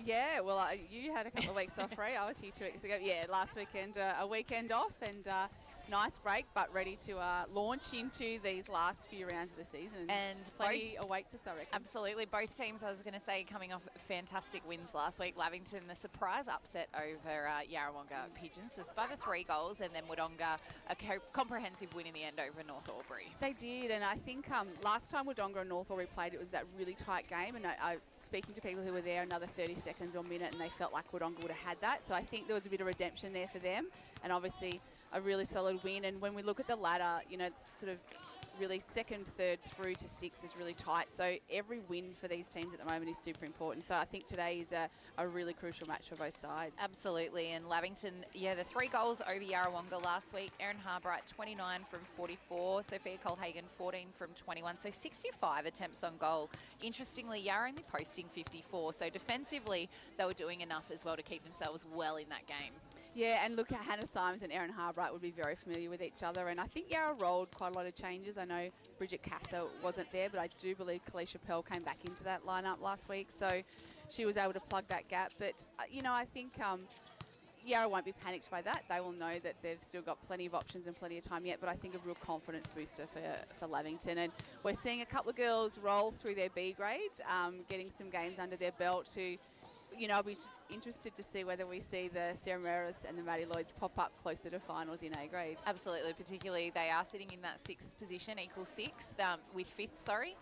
Yeah, well, you had a couple of weeks off, Ray. I was here 2 weeks ago. Yeah, last weekend, a weekend off, and nice break, but ready to launch into these last few rounds of the season. And plenty awaits us, I reckon. Absolutely. Both teams, I was going to say, coming off fantastic wins last week. Lavington, the surprise upset over Yarrawonga Pigeons, just by the 3 goals, and then Wodonga, a comprehensive win in the end over North Albury. They did, and I think last time Wodonga and North Albury played, it was that really tight game, and I speaking to people who were there another 30 seconds or minute, and they felt like Wodonga would have had that. So I think there was a bit of redemption there for them, and obviously a really solid win. And when we look at the ladder, sort of really 2nd, 3rd through to 6th is really tight. So every win for these teams at the moment is super important. So I think today is a really crucial match for both sides. Absolutely. And Lavington, the 3 goals over Yarrawonga last week. Erin Harbright, 29 from 44. Sophia Colhagen, 14 from 21. So 65 attempts on goal. Interestingly, Yarra only posting 54. So defensively, they were doing enough as well to keep themselves well in that game. Yeah, and look, Hannah Symes and Erin Harbright would be very familiar with each other. And I think Yarra rolled quite a lot of changes. I know Bridget Casser wasn't there, but I do believe Kalisha Pell came back into that lineup last week. So she was able to plug that gap. But, I think Yarra won't be panicked by that. They will know that they've still got plenty of options and plenty of time yet. But I think a real confidence booster for Lavington. And we're seeing a couple of girls roll through their B grade, getting some games under their belt to... I'll be interested to see whether we see the Sarah Merediths and the Maddie Lloyds pop up closer to finals in A grade. Absolutely, particularly they are sitting in that 6th position, equal 6th, with 5th,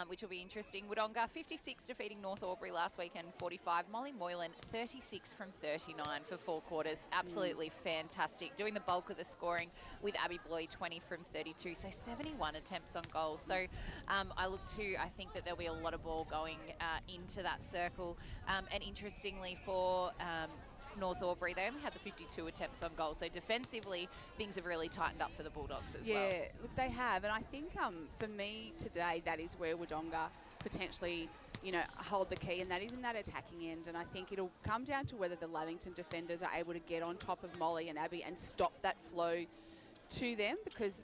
which will be interesting. Wodonga, 56 defeating North Albury last weekend, 45. Molly Moylan, 36 from 39 for 4 quarters. Absolutely fantastic. Doing the bulk of the scoring with Abby Bloy, 20 from 32. So 71 attempts on goal. So I think that there'll be a lot of ball going into that circle. And interestingly for North Albury, they only had the 52 attempts on goal. So defensively, things have really tightened up for the Bulldogs as well. Yeah, look, they have. And I think for me today, that is where Wodonga potentially, hold the key, and that is in that attacking end. And I think it'll come down to whether the Lavington defenders are able to get on top of Molly and Abby and stop that flow to them, because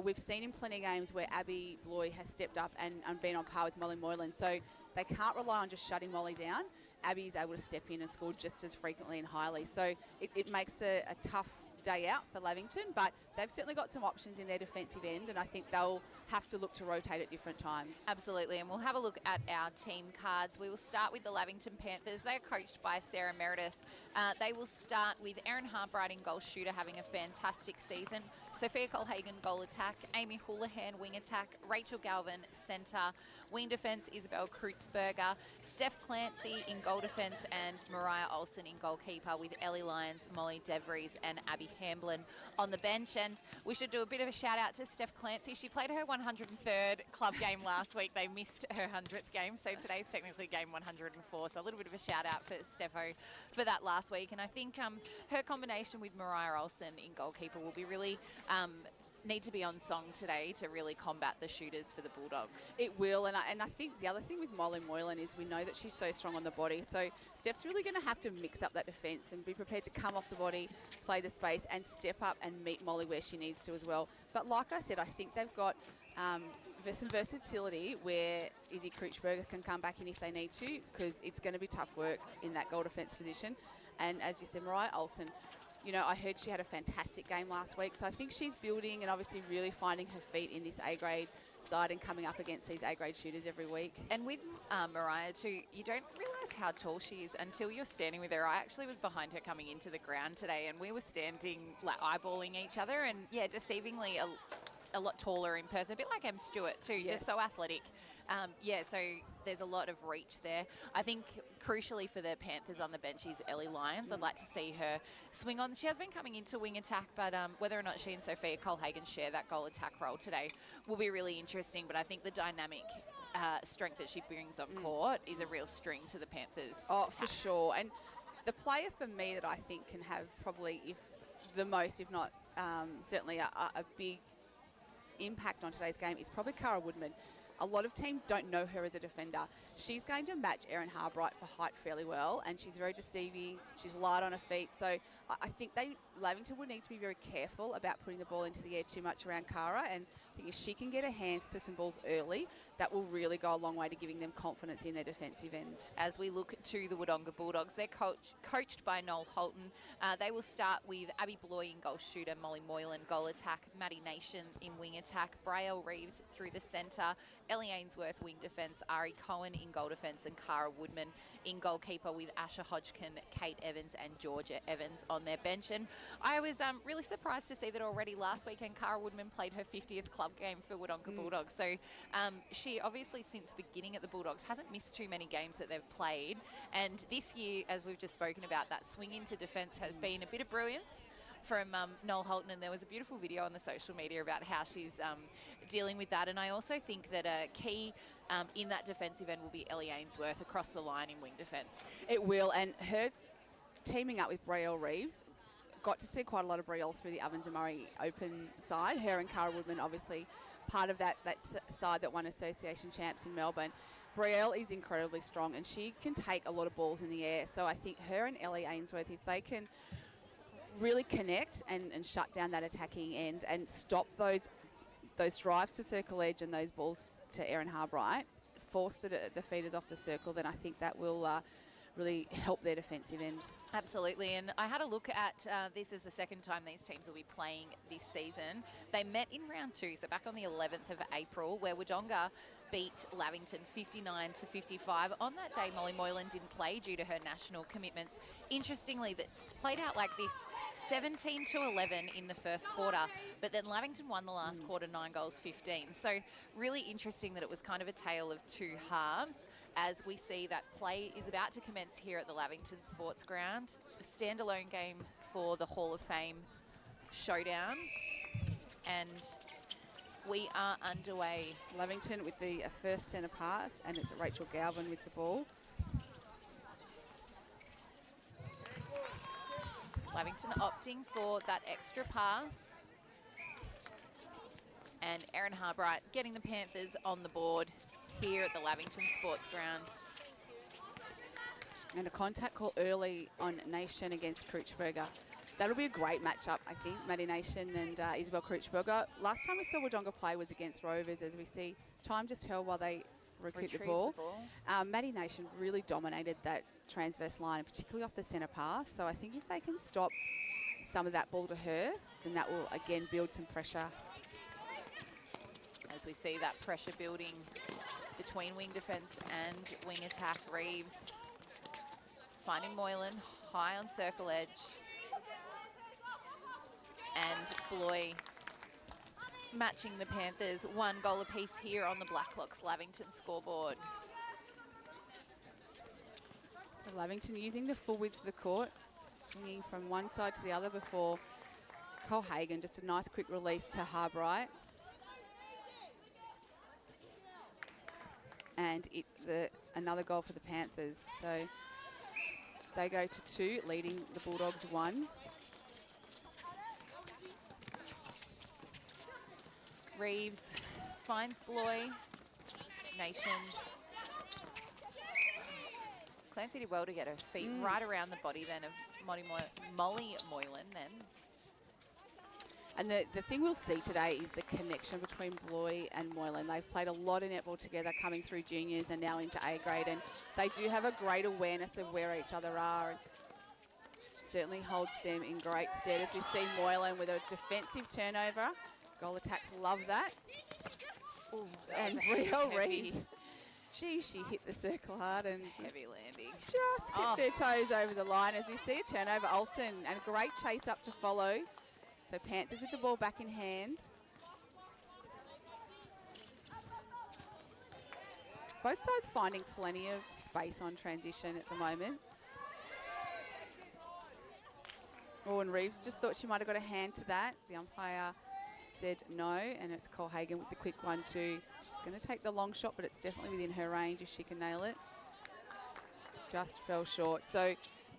we've seen in plenty of games where Abby Bloy has stepped up and been on par with Molly Moylan. So they can't rely on just shutting Molly down. Abby is able to step in and score just as frequently and highly. So it makes a tough day out for Lavington, but they've certainly got some options in their defensive end, and I think they'll have to look to rotate at different times. Absolutely, and we'll have a look at our team cards. We will start with the Lavington Panthers. They're coached by Sarah Meredith. They will start with Erin Harbright in goal shooter, having a fantastic season. Sophia Colhagen, goal attack. Amy Houlihan, wing attack. Rachel Galvin, centre. Wing defence, Isabel Kreutzberger. Steph Clancy in goal defence, and Mariah Olsen in goalkeeper, with Ellie Lyons, Molly DeVries and Abby Hamblin on the bench. And we should do a bit of a shout out to Steph Clancy. She played her 103rd club game last week. They missed her 100th game, so today's technically game 104. So a little bit of a shout out for Stepho for that last week. And I think her combination with Mariah Olsen in goalkeeper will be really need to be on song today to really combat the shooters for the Bulldogs. It will, and I think the other thing with Molly Moylan is we know that she's so strong on the body, so Steph's really going to have to mix up that defence and be prepared to come off the body, play the space, and step up and meet Molly where she needs to as well. But like I said, I think they've got some versatility where Izzy Kreutzberger can come back in if they need to, because it's going to be tough work in that goal defence position. And as you said, Mariah Olsen, I heard she had a fantastic game last week, so I think she's building and obviously really finding her feet in this A-grade side and coming up against these A-grade shooters every week. And with Mariah too, you don't realise how tall she is until you're standing with her. I actually was behind her coming into the ground today, and we were standing like eyeballing each other, and deceivingly a lot taller in person, a bit like Em Stewart too, yes. Just so athletic. So there's a lot of reach there. I think crucially for the Panthers on the bench is Ellie Lyons. I'd like to see her swing on. She has been coming into wing attack, but whether or not she and Sophia Colhagen share that goal attack role today will be really interesting. But I think the dynamic strength that she brings on court is a real string to the Panthers. Oh, attack. For sure. And the player for me that I think can have probably, if not certainly a big impact on today's game is probably Cara Woodman. A lot of teams don't know her as a defender. She's going to match Erin Harbright for height fairly well, and she's very deceiving. She's light on her feet. So I think Lavington would need to be very careful about putting the ball into the air too much around Cara, and think if she can get her hands to some balls early, that will really go a long way to giving them confidence in their defensive end. As we look to the Wodonga Bulldogs, they're coached by Noel Holton. They will start with Abby Bloy in goal shooter, Molly Moylan goal attack, Maddie Nation in wing attack, Braille Reeves through the centre, Ellie Ainsworth wing defence, Ari Cohen in goal defence, and Cara Woodman in goalkeeper, with Asha Hodgkin, Kate Evans and Georgia Evans on their bench. And I was really surprised to see that already last weekend Cara Woodman played her 50th club game for Wodonga Bulldogs. So she obviously, since beginning at the Bulldogs, hasn't missed too many games that they've played. And this year, as we've just spoken about, that swing into defence has been a bit of brilliance from Noel Holton, and there was a beautiful video on the social media about how she's dealing with that. And I also think that a key in that defensive end will be Ellie Ainsworth across the line in wing defence. It will, and her teaming up with Braille Reeves, got to see quite a lot of Braille through the Ovens and Murray Open side. Her and Cara Woodman, obviously part of that side that won association champs in Melbourne. Braille is incredibly strong, and she can take a lot of balls in the air. So I think her and Ellie Ainsworth, if they can really connect and shut down that attacking end and stop those drives to circle edge and those balls to Erin Harbright, force the feeders off the circle, then I think that will really help their defensive end. Absolutely, and I had a look at this is the second time these teams will be playing this season. They met in round 2, so back on the 11th of April, where Wodonga beat Lavington 59-55. On that day, Molly Moylan didn't play due to her national commitments. Interestingly, that's played out like this, 17-11 in the first quarter, but then Lavington won the last quarter, 9-15. So really interesting that it was kind of a tale of two halves, as we see that play is about to commence here at the Lavington Sports Ground. A standalone game for the Hall of Fame showdown, and we are underway. Lavington with the first centre pass, and it's Rachel Galvin with the ball. Lavington opting for that extra pass. And Erin Harbright getting the Panthers on the board here at the Lavington Sports Ground. And a contact call early on Nation against Kreutzberger. That'll be a great matchup, I think, Maddie Nation and Isabel Kreutzberger. Last time we saw Wodonga play was against Rovers, as we see time just held while they recoup the ball. Maddie Nation really dominated that transverse line, particularly off the centre pass. So I think if they can stop some of that ball to her, then that will, again, build some pressure. As we see that pressure building between wing defence and wing attack, Reeves finding Moylan high on circle edge. And Bloy matching the Panthers, 1 goal apiece here on the Blacklocks Lavington scoreboard. So Lavington using the full width of the court, swinging from one side to the other before Cole Hagan, just a nice quick release to Harbright. And it's another goal for the Panthers. So they go to 2, leading the Bulldogs 1. Reeves finds Bloy. Nation. Clancy did well to get her feet right around the body then of Molly Moylan then. And the thing we'll see today is the connection between Bloy and Moylan. They've played a lot of netball together coming through juniors and now into A grade, and they do have a great awareness of where each other are. And certainly holds them in great stead as we see Moylan with a defensive turnover. Goal attacks love that. Ooh, and Rio Reeves, she hit the circle hard and heavy landing. Just kept her toes over the line as we see a turnover. Olsen, and a great chase up to follow. So Panthers with the ball back in hand. Both sides finding plenty of space on transition at the moment. Oh, and Reeves just thought she might have got a hand to that. The umpire said no, and it's Cole Hagan with the quick 1-2. She's going to take the long shot, but it's definitely within her range if she can nail it. Just fell short. So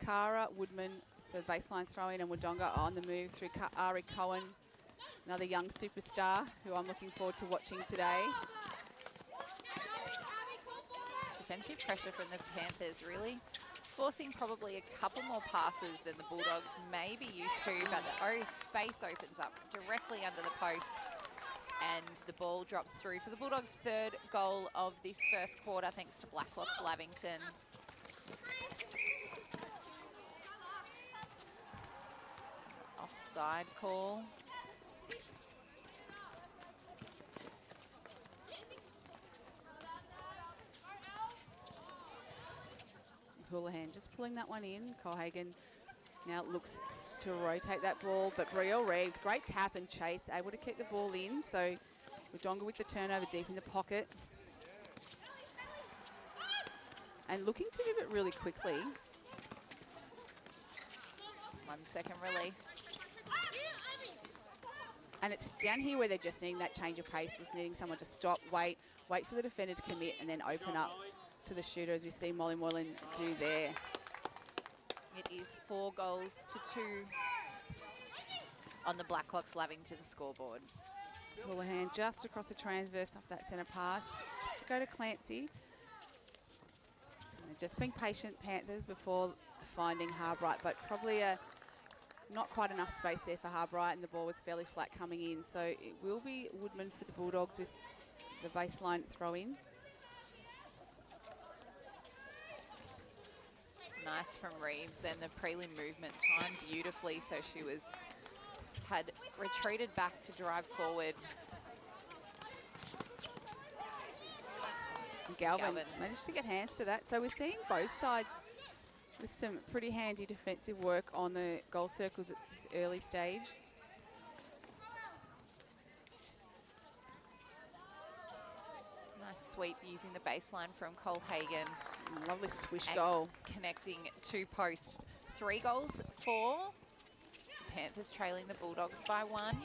Cara Woodman for baseline throw-in, and Wodonga on the move through Ari Cohen, another young superstar who I'm looking forward to watching today. Defensive pressure from the Panthers, really forcing probably a couple more passes than the Bulldogs may be used to, but the space opens up directly under the post. And the ball drops through for the Bulldogs' third goal of this first quarter, thanks to Blacklock's Lavington. Offside call. Houlihan just pulling that one in. Colhagen now looks to rotate that ball, but Brielle Reeves, great tap and chase, able to kick the ball in. So Wodonga with the turnover deep in the pocket. And looking to move it really quickly. 1 second release. And it's down here where they're just needing that change of pace, just needing someone to stop, wait for the defender to commit, and then open up to the shooter, as we see Molly Moylan do there. It is 4 goals to 2 on the Blackhawks Lavington scoreboard. Houlihan just across the transverse off that centre pass. Just to go to Clancy. And they're just being patient, Panthers, before finding Harbright, but probably not quite enough space there for Harbright, and the ball was fairly flat coming in. So it will be Woodman for the Bulldogs with the baseline throw in. Nice from Reeves. Then the prelim movement timed beautifully, so she had retreated back to drive forward. Galvin managed to get hands to that. So we're seeing both sides with some pretty handy defensive work on the goal circles at this early stage. Nice sweep using the baseline from Colhagen. Lovely swish goal. Connecting to post. 3 goals for the Panthers, trailing the Bulldogs by 1.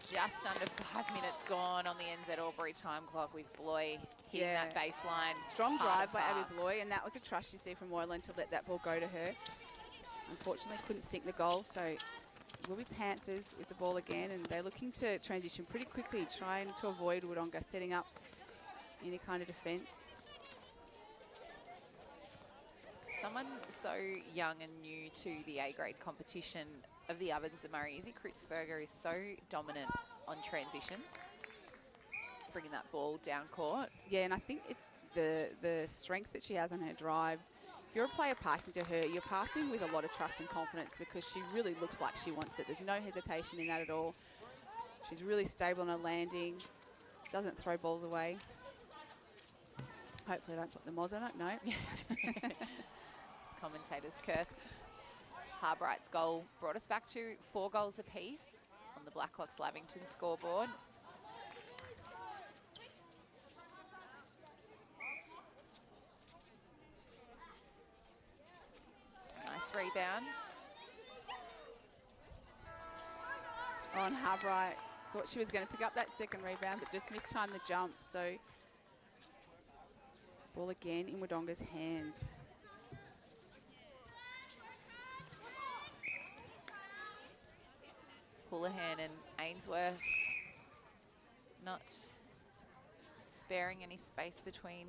Just under 5 minutes gone on the NZ Albury time clock, with Bloy hitting that baseline. Strong drive by Abby Bloy, and that was a trust, you see, from Moylan to let that ball go to her. Unfortunately, couldn't sink the goal, so it will be Panthers with the ball again, and they're looking to transition pretty quickly, trying to avoid Wodonga setting up any kind of defence. Someone so young and new to the A-grade competition of the Ovens and Murray, Izzy Kreutzberger, is so dominant on transition, bringing that ball down court. Yeah, and I think it's the strength that she has on her drives. If you're a player passing to her, you're passing with a lot of trust and confidence, because she really looks like she wants it. There's no hesitation in that at all. She's really stable on her landing, doesn't throw balls away. Hopefully I don't put the moz on it, no. Commentator's curse. Harbright's goal brought us back to 4 goals apiece on the Blackhawks Lavington scoreboard. Nice rebound. Oh, and Harbright thought she was going to pick up that second rebound, but just mistimed the jump. So ball again in Wodonga's hands. Houlihan and Ainsworth not sparing any space between.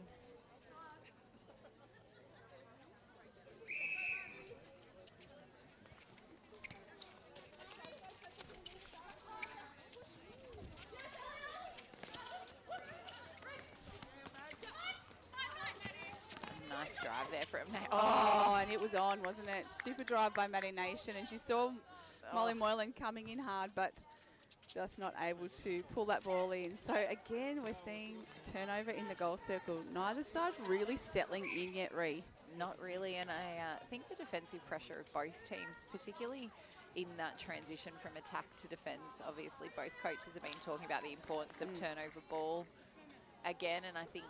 Nice drive there from Nate. Oh, and it was on, wasn't it? Super drive by Maddie Nation, and she saw Molly Moylan coming in hard, but just not able to pull that ball in. So again, we're seeing turnover in the goal circle. Neither side really settling in yet, Ree. Not really, and I think the defensive pressure of both teams, particularly in that transition from attack to defence. Obviously, both coaches have been talking about the importance of turnover ball again, and I think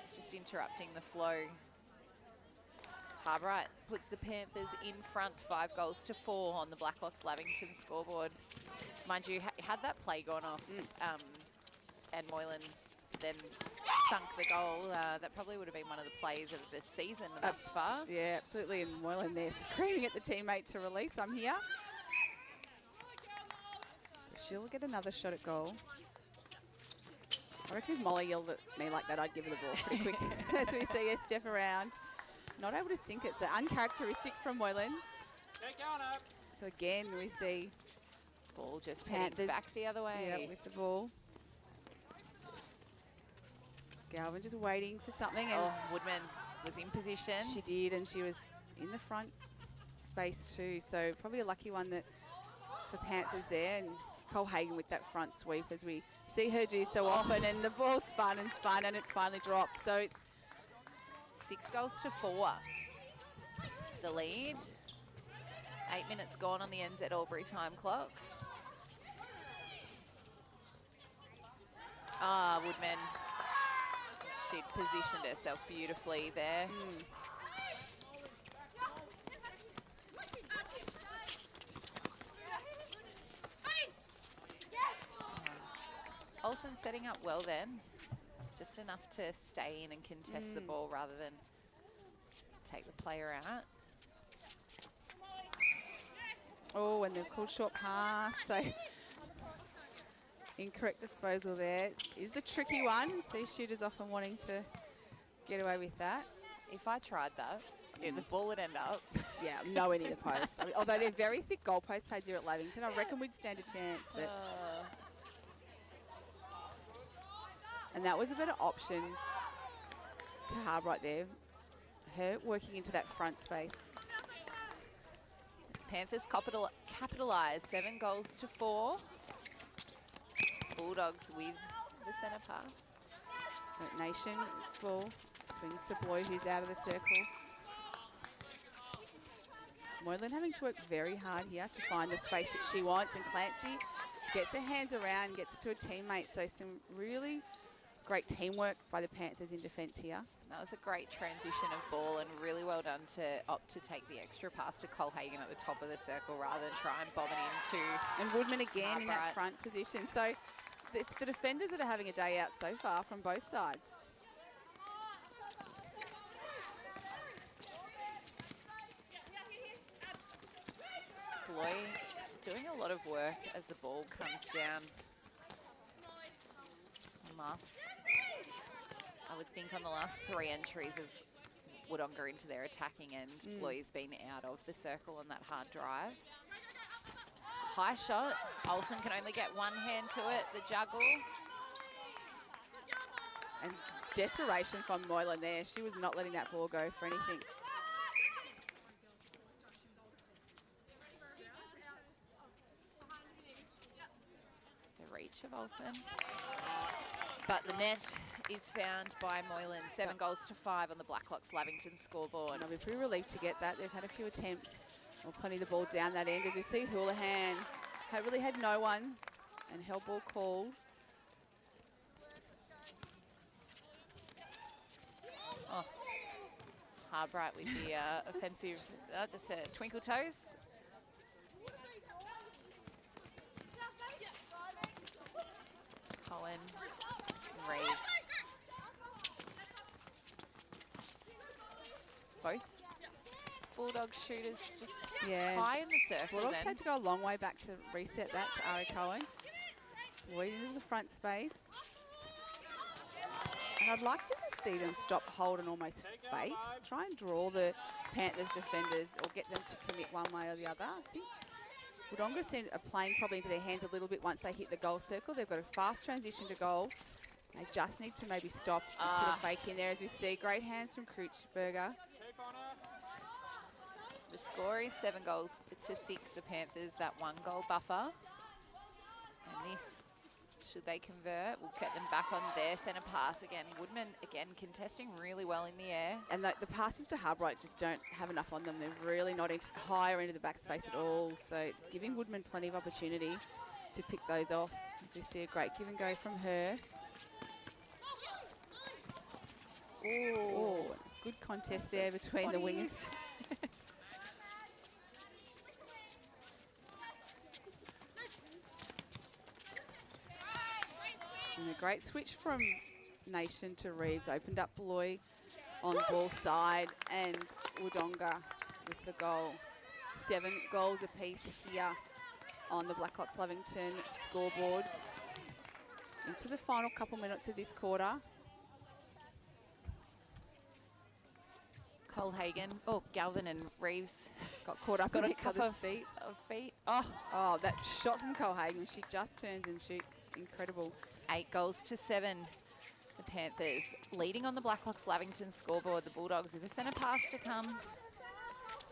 it's just interrupting the flow. Harbright puts the Panthers in front, 5 goals to 4 on the Blackhawks Lavington scoreboard. Mind you, had that play gone off and Moylan then sunk the goal, that probably would have been one of the plays of the season thus far. Yeah, absolutely. And Moylan there screaming at the teammate to release. I'm here. So she'll get another shot at goal. I reckon if Molly yelled at me like that, I'd give her the ball pretty quick. As we see her step around. Not able to sink it, so uncharacteristic from Moylan. So again, we see Ball just Panthers heading back the other way. Yeah, with the ball. Galvin just waiting for something. And Woodman was in position. she did, and she was in the front space too. So probably a lucky one that for Panthers there. And Cole Hagan with that front sweep, as we see her do so often. And the ball spun, and it's finally dropped. So it's 6 goals to 4. The lead. 8 minutes gone on the NZ Albury time clock. Woodman. She'd positioned herself beautifully there. Olsen setting up well then. Just enough to stay in and contest the ball rather than take the player out. Oh, and they've called short pass. So incorrect disposal there. Is the tricky one. See shooters often wanting to get away with that. If I tried that, the ball would end up. Yeah, nowhere near the post. I mean, although they're very thick goalpost pads here at Lavington, I reckon we'd stand a chance. But and that was a better option to Harb right there. Her working into that front space. Panthers capitalised 7 goals to 4. Bulldogs with the centre pass. So Nation ball swings to Boy, who's out of the circle. Moylan having to work very hard here to find the space that she wants, and Clancy gets her hands around, gets it to a teammate. So some really great teamwork by the Panthers in defence here. That was a great transition of ball, and really well done to opt to take the extra pass to Cole Hagan at the top of the circle rather than try and bomb it into. And Woodman again in that front position. So it's the defenders that are having a day out so far from both sides. Bloy doing a lot of work as the ball comes down. I would think on the last 3 entries of Wodonga into their attacking end, Bloy's been out of the circle on that hard drive. High shot. Olsen can only get one hand to it, the juggle. And desperation from Moylan there. She was not letting that ball go for anything. The reach of Olsen. But the net is found by Moylan. 7 goals to 5 on the Blackhawks Lavington scoreboard. And I'll be pretty relieved to get that. They've had a few attempts. Well, plenty of the ball down that end. As you see, Houlihan really had no one, and held ball called. Harbright with the offensive, just twinkle toes. Cohen, Reeves. Both Bulldogs shooters just high in the circle. Bulldogs had to go a long way back to reset that to Ari Cohen. Boy, this is the front space. And I'd like to just see them stop, hold, and almost fake. Try and draw the Panthers defenders or get them to commit one way or the other. I think Wodonga are playing probably into their hands a little bit once they hit the goal circle. They've got a fast transition to goal. They just need to maybe stop and put a fake in there, as you see. Great hands from Crouchberger. The score is 7 goals to 6, the Panthers, that 1 goal buffer. And this, should they convert, will get them back on their centre pass again. Woodman, again, contesting really well in the air. And the passes to Harbright just don't have enough on them. They're really not higher into the back space at all. So it's giving Woodman plenty of opportunity to pick those off. As we see a great give and go from her. Oh, good contest there between the wingers. And a great switch from Nation to Reeves. Opened up Bloy on ball side, and Wodonga with the goal. 7 goals apiece here on the Blackhawks Lavington scoreboard. Into the final couple minutes of this quarter. Cole Hagan, Galvin and Reeves Got caught up in each other's feet. Oh, that shot from Colhagen. She just turns and shoots. Incredible. 8 goals to 7. The Panthers leading on the Blackhawks Lavington scoreboard. The Bulldogs with a centre pass to come.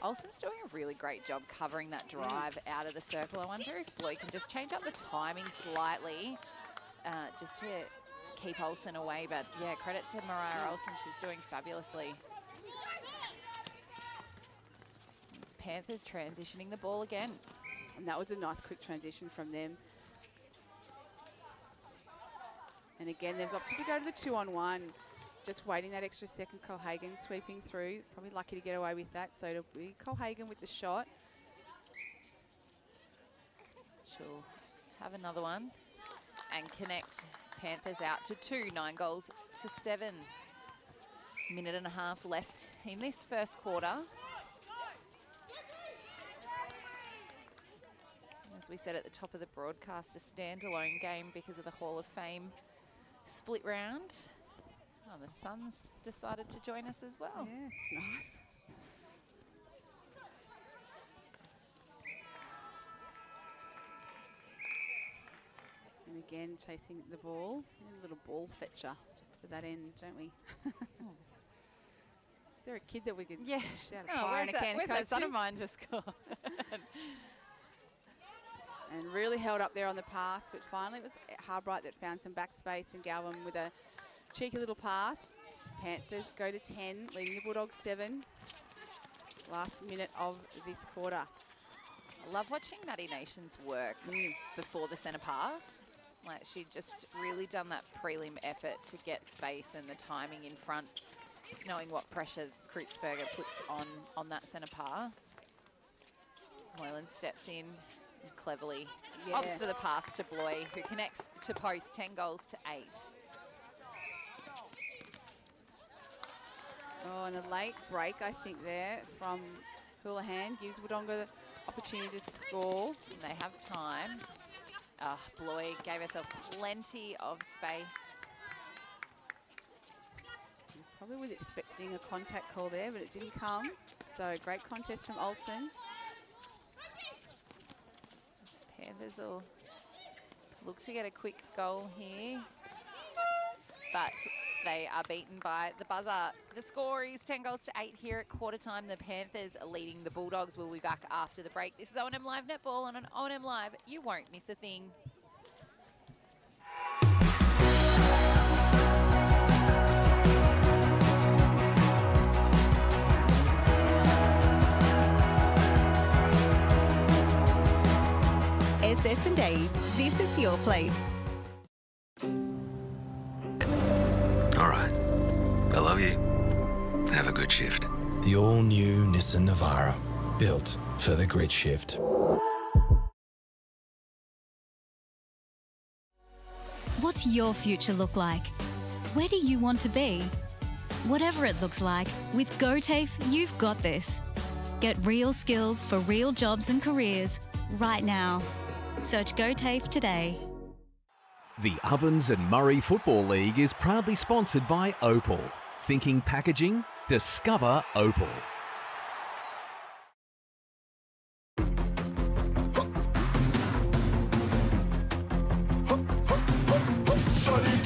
Olsen's doing a really great job covering that drive out of the circle. I wonder if Bloy can just change up the timing slightly just to keep Olsen away. But yeah, credit to Mariah Olsen. She's doing fabulously. It's Panthers transitioning the ball again. And that was a nice quick transition from them. And again, they've opted to go to the 2-on-1. Just waiting that extra second. Colhagen sweeping through. Probably lucky to get away with that. So it'll be Colhagen with the shot. She'll have another one and connect Panthers out to 2. 9 goals to 7. Minute and a half left in this first quarter. As we said at the top of the broadcast, a standalone game because of the Hall of Fame split round. Oh, the Suns decided to join us as well. Yeah, it's nice. And again, chasing the ball. A little ball fetcher just for that end, don't we? Is there a kid that we could shout a fire and a can of Coke that son to? of mine just scored? And really held up there on the pass, but finally it was Harbright that found some backspace, and Galvin with a cheeky little pass. Panthers go to 10, leading the Bulldogs 7. Last minute of this quarter. I love watching Maddie Nations work before the centre pass. Like, she'd just really done that prelim effort to get space and the timing in front. Just knowing what pressure Kreutzberger puts on that centre pass. Moylan steps in and cleverly opts for the pass to Bloy, who connects to post. 10 goals to 8. Oh, and a late break, I think, there from Houlihan gives Wodonga the opportunity to score. And they have time. Bloy gave herself plenty of space. Probably was expecting a contact call there, but it didn't come. So great contest from Olsen. Panthers will look to get a quick goal here, but they are beaten by the buzzer. The score is 10 goals to 8 here at quarter time. The Panthers are leading the Bulldogs. We'll be back after the break. This is O&M Live Netball, and on O&M Live, you won't miss a thing. SS&A, this is your place. All right. I love you. Have a good shift. The all-new Nissan Navara, built for the grid shift. What's your future look like? Where do you want to be? Whatever it looks like, with GoTAFE, you've got this. Get real skills for real jobs and careers right now. Search GoTAFE today. The Ovens and Murray Football League is proudly sponsored by Opal. Thinking packaging? Discover Opal. Shorty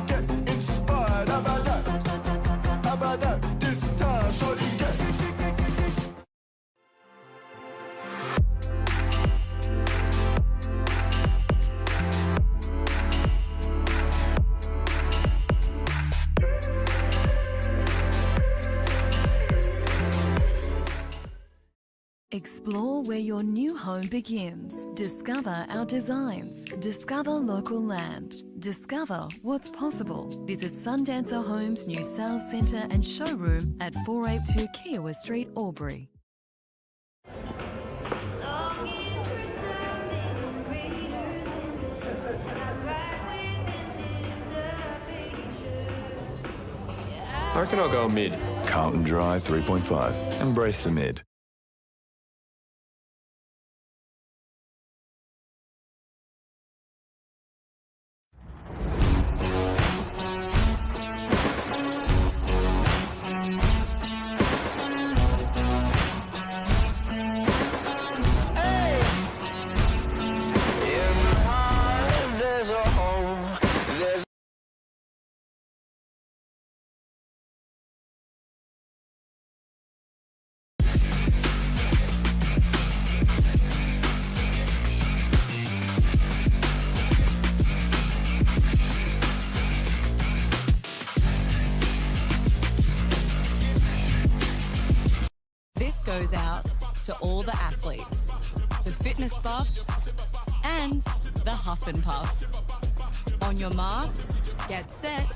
get inspired. How about that? How about that? This time, shorty get. Explore where your new home begins. Discover our designs. Discover local land. Discover what's possible. Visit Sundancer Homes' new sales centre and showroom at 482 Kiowa Street, Albury. I reckon I'll go mid. Carlton Dry 3.5. Embrace the mid. goes out to all the athletes, the fitness buffs, and the huff and puffs. On your marks, get set.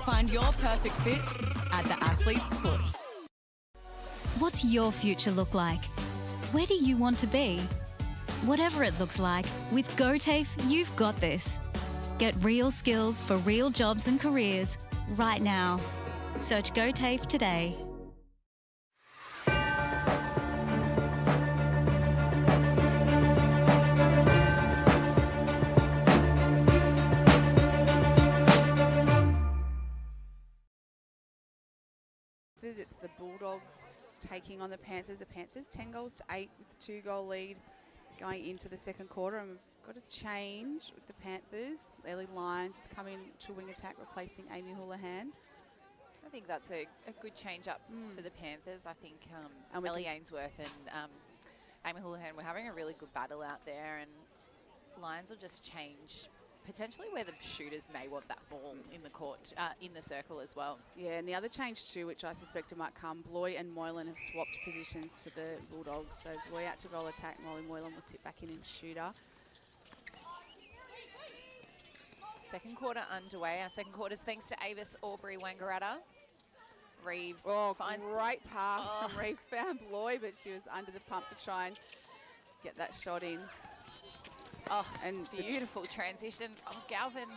Find your perfect fit at the athlete's foot. What's your future look like? Where do you want to be? Whatever it looks like, with GoTAFE, you've got this. Get real skills for real jobs and careers right now. Search GoTAFE today. It's the Bulldogs taking on the Panthers. The Panthers 10 goals to 8 with a 2-goal lead going into the second quarter. And we've got a change with the Panthers. Ellie Lyons is coming to wing attack, replacing Amy Houlihan. I think that's a good change up for the Panthers. I think Ellie Ainsworth and Amy Houlihan were having a really good battle out there, and Lyons will just change potentially where the shooters may want that ball in the court, in the circle as well. Yeah, and the other change too, which I suspect might come, Bloy and Moylan have swapped positions for the Bulldogs. So Bloy out to goal attack, Moylan will sit back in and shooter. Second quarter underway. Our second quarter's thanks to Avis Aubrey Wangaratta. Reeves finds... Great pass from Reeves. Found Bloy, but she was under the pump to try and get that shot in. Oh, and beautiful transition from Galvin.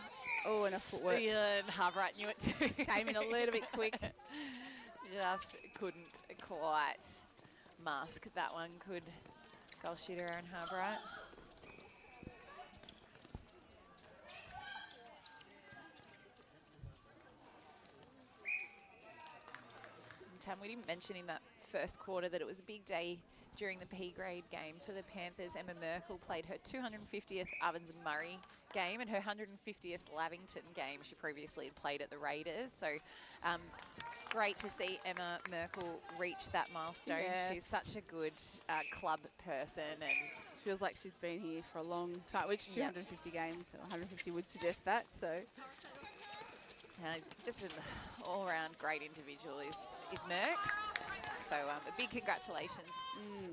Oh, and a footwork. Yeah, and Harbright knew it too. Came in a little bit quick. Just couldn't quite mask that one, could goal shooter Aaron Harbright. We didn't mention in that first quarter that it was a big day during the P grade game for the Panthers. Emma Merkel played her 250th Ovens and Murray game and her 150th Lavington game. She previously had played at the Raiders, so great to see Emma Merkel reach that milestone. Yes. She's such a good club person, and feels like she's been here for a long time, which 250 games, 150 would suggest that. So just an all-round great individual is Merks. So a big congratulations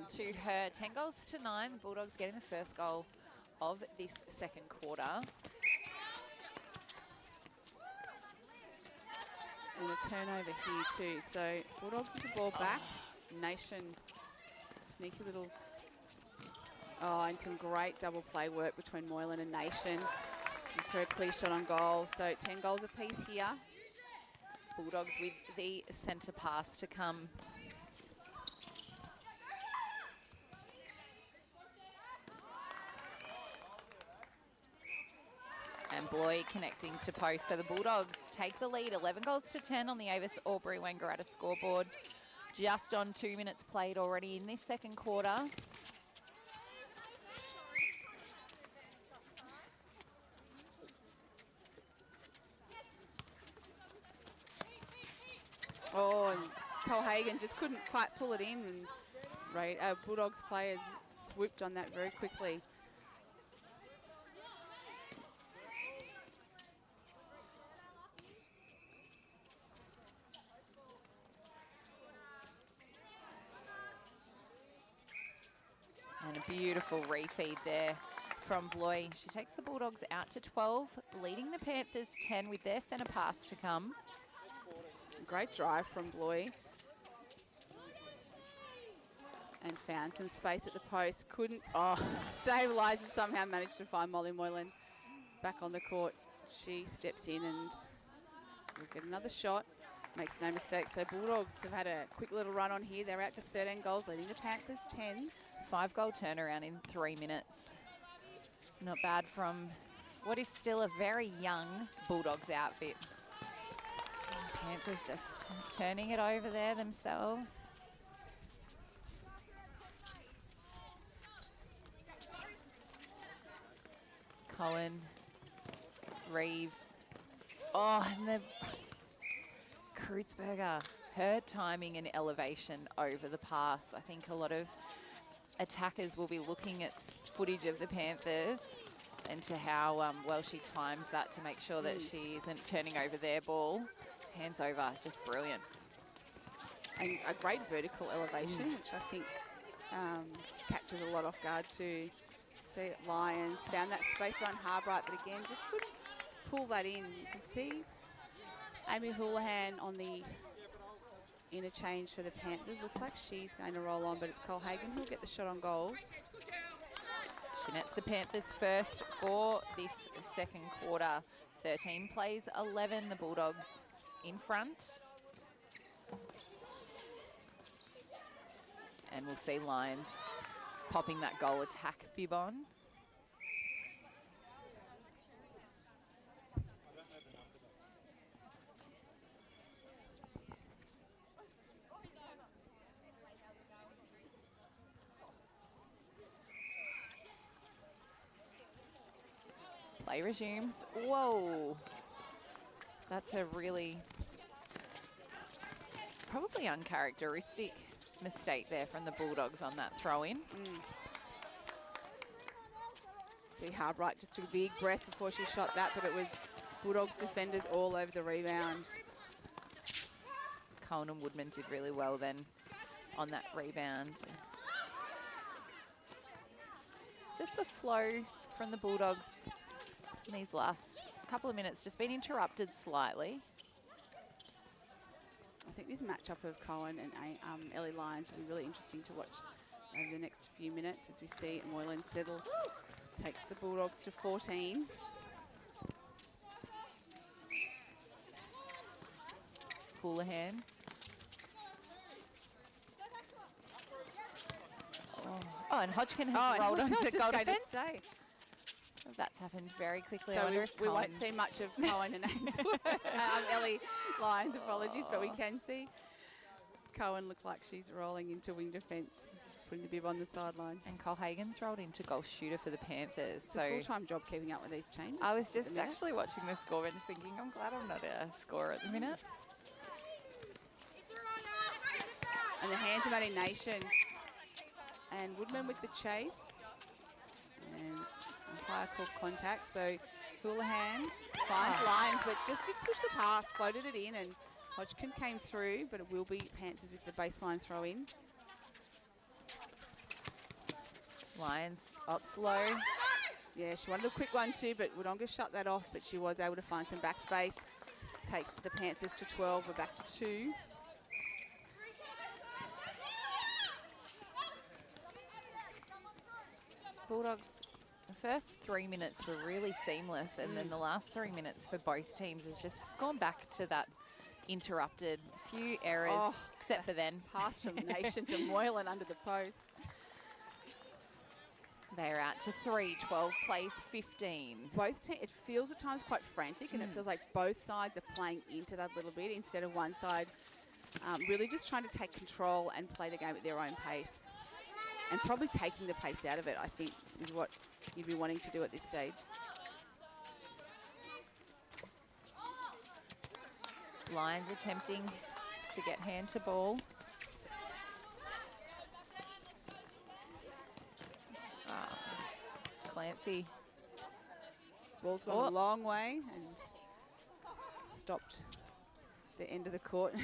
to her. 10 goals to 9. The Bulldogs getting the first goal of this second quarter. And a turnover here too. So Bulldogs with the ball back. Nation, sneaky little... Oh, and some great double play work between Moylan and Nation. It's her clear shot on goal. So 10 goals apiece here. Bulldogs with the centre pass to come. And Bloy connecting to post. So the Bulldogs take the lead, 11 goals to 10 on the Avis Aubrey Wangaratta scoreboard. Just on 2 minutes played already in this second quarter. Oh, and Colhagen just couldn't quite pull it in. And Bulldogs players swooped on that very quickly. And a beautiful refeed there from Bloy. She takes the Bulldogs out to 12, leading the Panthers 10 with their centre pass to come. Great drive from Bloy. And found some space at the post. Couldn't stabilise and somehow managed to find Molly Moylan back on the court. She steps in and will get another shot. Makes no mistake. So Bulldogs have had a quick little run on here. They're out to 13 goals, leading the Panthers 10. 5-goal turnaround in 3 minutes. Not bad from what is still a very young Bulldogs outfit. Panthers just turning it over there themselves. Cohen, Reeves. Oh, and the Kreutzberger. Her timing and elevation over the pass. I think a lot of attackers will be looking at footage of the Panthers and to how well she times that to make sure that she isn't turning over their ball. Hands over, just brilliant. and a great vertical elevation, which I think catches a lot off guard too. See Lions found that space around Harbright, but again just couldn't pull that in. You can see Amy Houlihan on the interchange for the Panthers. Looks like she's going to roll on, but it's Cole Hagan who'll get the shot on goal. She nets the Panthers first for this second quarter. 13 plays 11, the Bulldogs in front. And we'll see Lions popping that goal attack bib on. Play resumes. Whoa. That's a really probably uncharacteristic mistake there from the Bulldogs on that throw-in. See Harbright just took a big breath before she shot that, but it was Bulldogs defenders all over the rebound. Cohen and Woodman did really well then on that rebound. Just the flow from the Bulldogs in these last couple of minutes just been interrupted slightly. I think this matchup of Cohen and Ellie Lyons will be really interesting to watch over the next few minutes as we see Moylan Settle takes the Bulldogs to 14. Houlihan. Oh, and Hodgkin has rolled onto goal defence. That's happened very quickly. So we won't see much of Cohen and Ellie Lyons, apologies, but we can see Cohen look like she's rolling into wing defence. She's putting the bib on the sideline. And Cole Hagan's rolled into goal shooter for the Panthers. It's a full-time job keeping up with these changes. I was just actually watching the score and thinking, I'm glad I'm not a scorer at the minute. And the hands of Maddie Nation. And Woodman with the chase. And umpire called contact. So Houlihan finds Lyons, but just did push the pass, floated it in, and Hodgkin came through, but it will be Panthers with the baseline throw in. Lyons up slow. Yeah, she wanted a quick one too, but Wodonga shut that off, but she was able to find some backspace. Takes the Panthers to 12, we're back to 2. Bulldogs, the first 3 minutes were really seamless, and then the last 3 minutes for both teams has just gone back to that interrupted. Few errors, except for then. Pass from Nation to Moylan under the post. They're out to 3, 12 plays 15. Both teams, it feels at times quite frantic, and it feels like both sides are playing into that a little bit instead of one side really just trying to take control and play the game at their own pace. And probably taking the pace out of it, I think, is what you'd be wanting to do at this stage. Lions attempting to get hand to ball. Clancy. Ball's gone a long way and stopped the end of the court.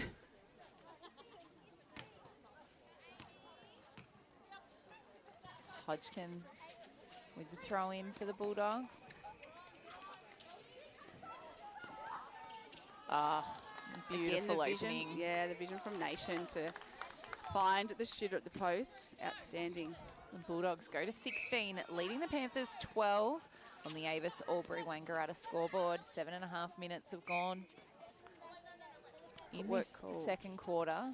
Hodgkin with the throw in for the Bulldogs. Beautiful opening. Yeah, the vision from Nation to find the shooter at the post. Outstanding. The Bulldogs go to 16, leading the Panthers 12 on the Avis Albury Wangaratta scoreboard. 7.5 minutes have gone in this second quarter.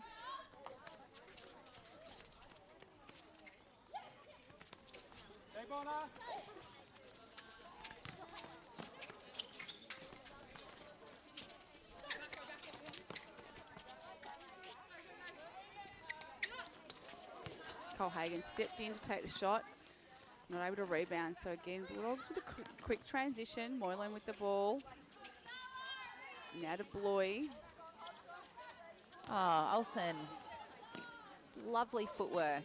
Cole Hagan stepped in to take the shot, not able to rebound. So again, Bulldogs with a quick transition. Moylan with the ball. Now to Bloy. Oh, Olsen. Lovely footwork.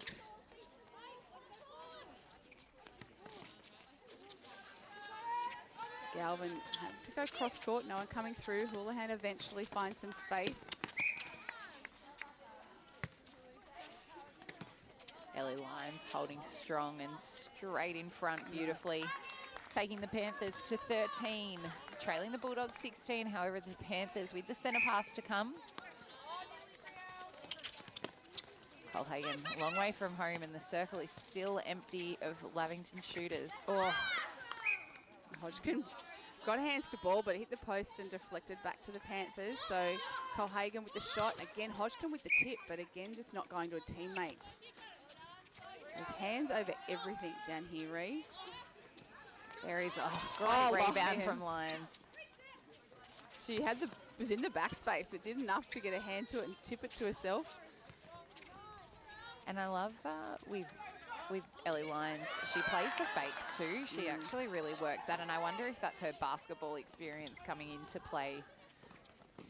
Galvin had to go cross court, no one coming through. Houlihan eventually finds some space. Ellie Lyons holding strong and straight in front beautifully. Taking the Panthers to 13, trailing the Bulldogs 16. However, the Panthers with the centre pass to come. Colhagen a long way from home, and the circle is still empty of Lavington shooters. Oh, Hodgkin got hands to ball, but hit the post and deflected back to the Panthers. So Colhagen with the shot. Again, Hodgkin with the tip, but again, just not going to a teammate. There's hands over everything down here, Ree. there is a great rebound from Lyons. She was in the backspace, but did enough to get a hand to it and tip it to herself. And I love with Ellie Lyons, she plays the fake too. She actually really works that, and I wonder if that's her basketball experience coming into play.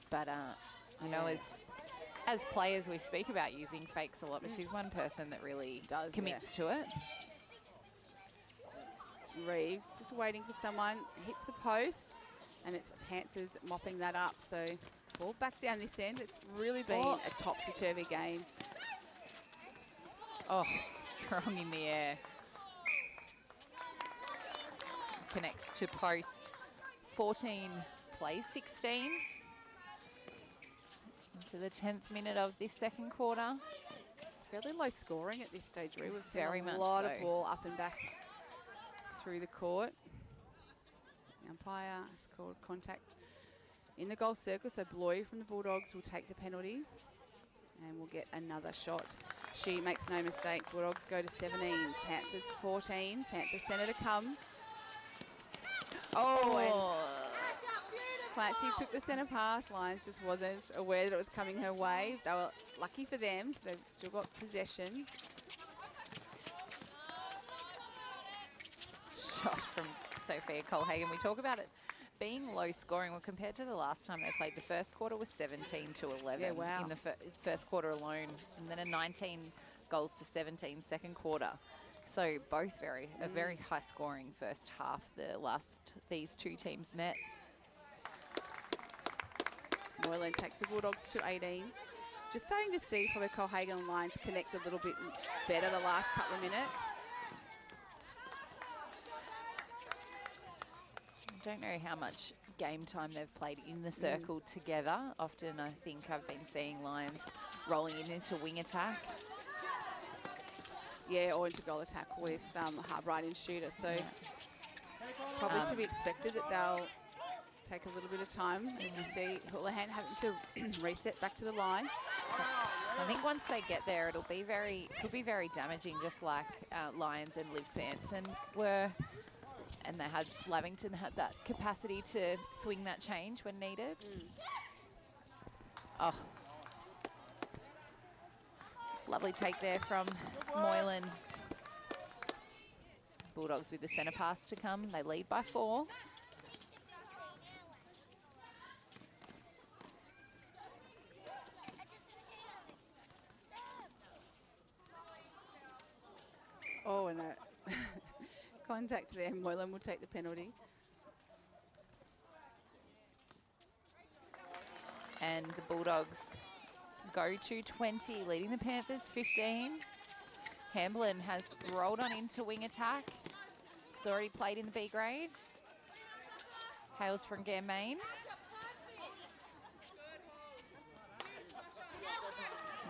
But I know as players we speak about using fakes a lot, but she's one person that really commits to it. Reeves just waiting for someone, hits the post, and it's Panthers mopping that up. So ball back down this end. It's really been a topsy-turvy game. Oh, strong in the air. Connects to post. 14 plays 16. Into the 10th minute of this second quarter. Fairly low scoring at this stage, Ree. We've seen Very a much lot so. of ball up and back through the court. The umpire has called contact in the goal circle, so Bloy from the Bulldogs will take the penalty and we'll get another shot. She makes no mistake. Bulldogs go to 17. Panthers 14. Panthers centre to come. And Clancy took the centre pass. Lyons just wasn't aware that it was coming her way. They were lucky for them, so they've still got possession. Shot from Sophia Colhagen. We talk about it being low scoring. Well, compared to the last time they played, the first quarter was 17-11 Yeah, wow. in the first quarter alone, and then a 19 goals to 17 second quarter. So both a very high scoring first half. These two teams met. Moylan takes the Bulldogs to 18. Just starting to see probably Colhagen and Lyons connect a little bit better the last couple of minutes. I don't know how much game time they've played in the circle together. Often I think I've been seeing Lyons rolling it into wing attack. Yeah, or into goal attack with hard right-in shooter. So probably to be expected that they'll take a little bit of time, as we see Houlihan having to reset back to the line. I think once they get there, could be very damaging, just like Lyons and Liv Sanson were. And Lavington had that capacity to swing that change when needed. Oh. Lovely take there from Moylan. Bulldogs with the centre pass to come. They lead by 4. Oh, and contact there. Moylan will take the penalty. And the Bulldogs go to 20, leading the Panthers 15. Hamblin has rolled on into wing attack. It's already played in the B grade. Hails from Germain.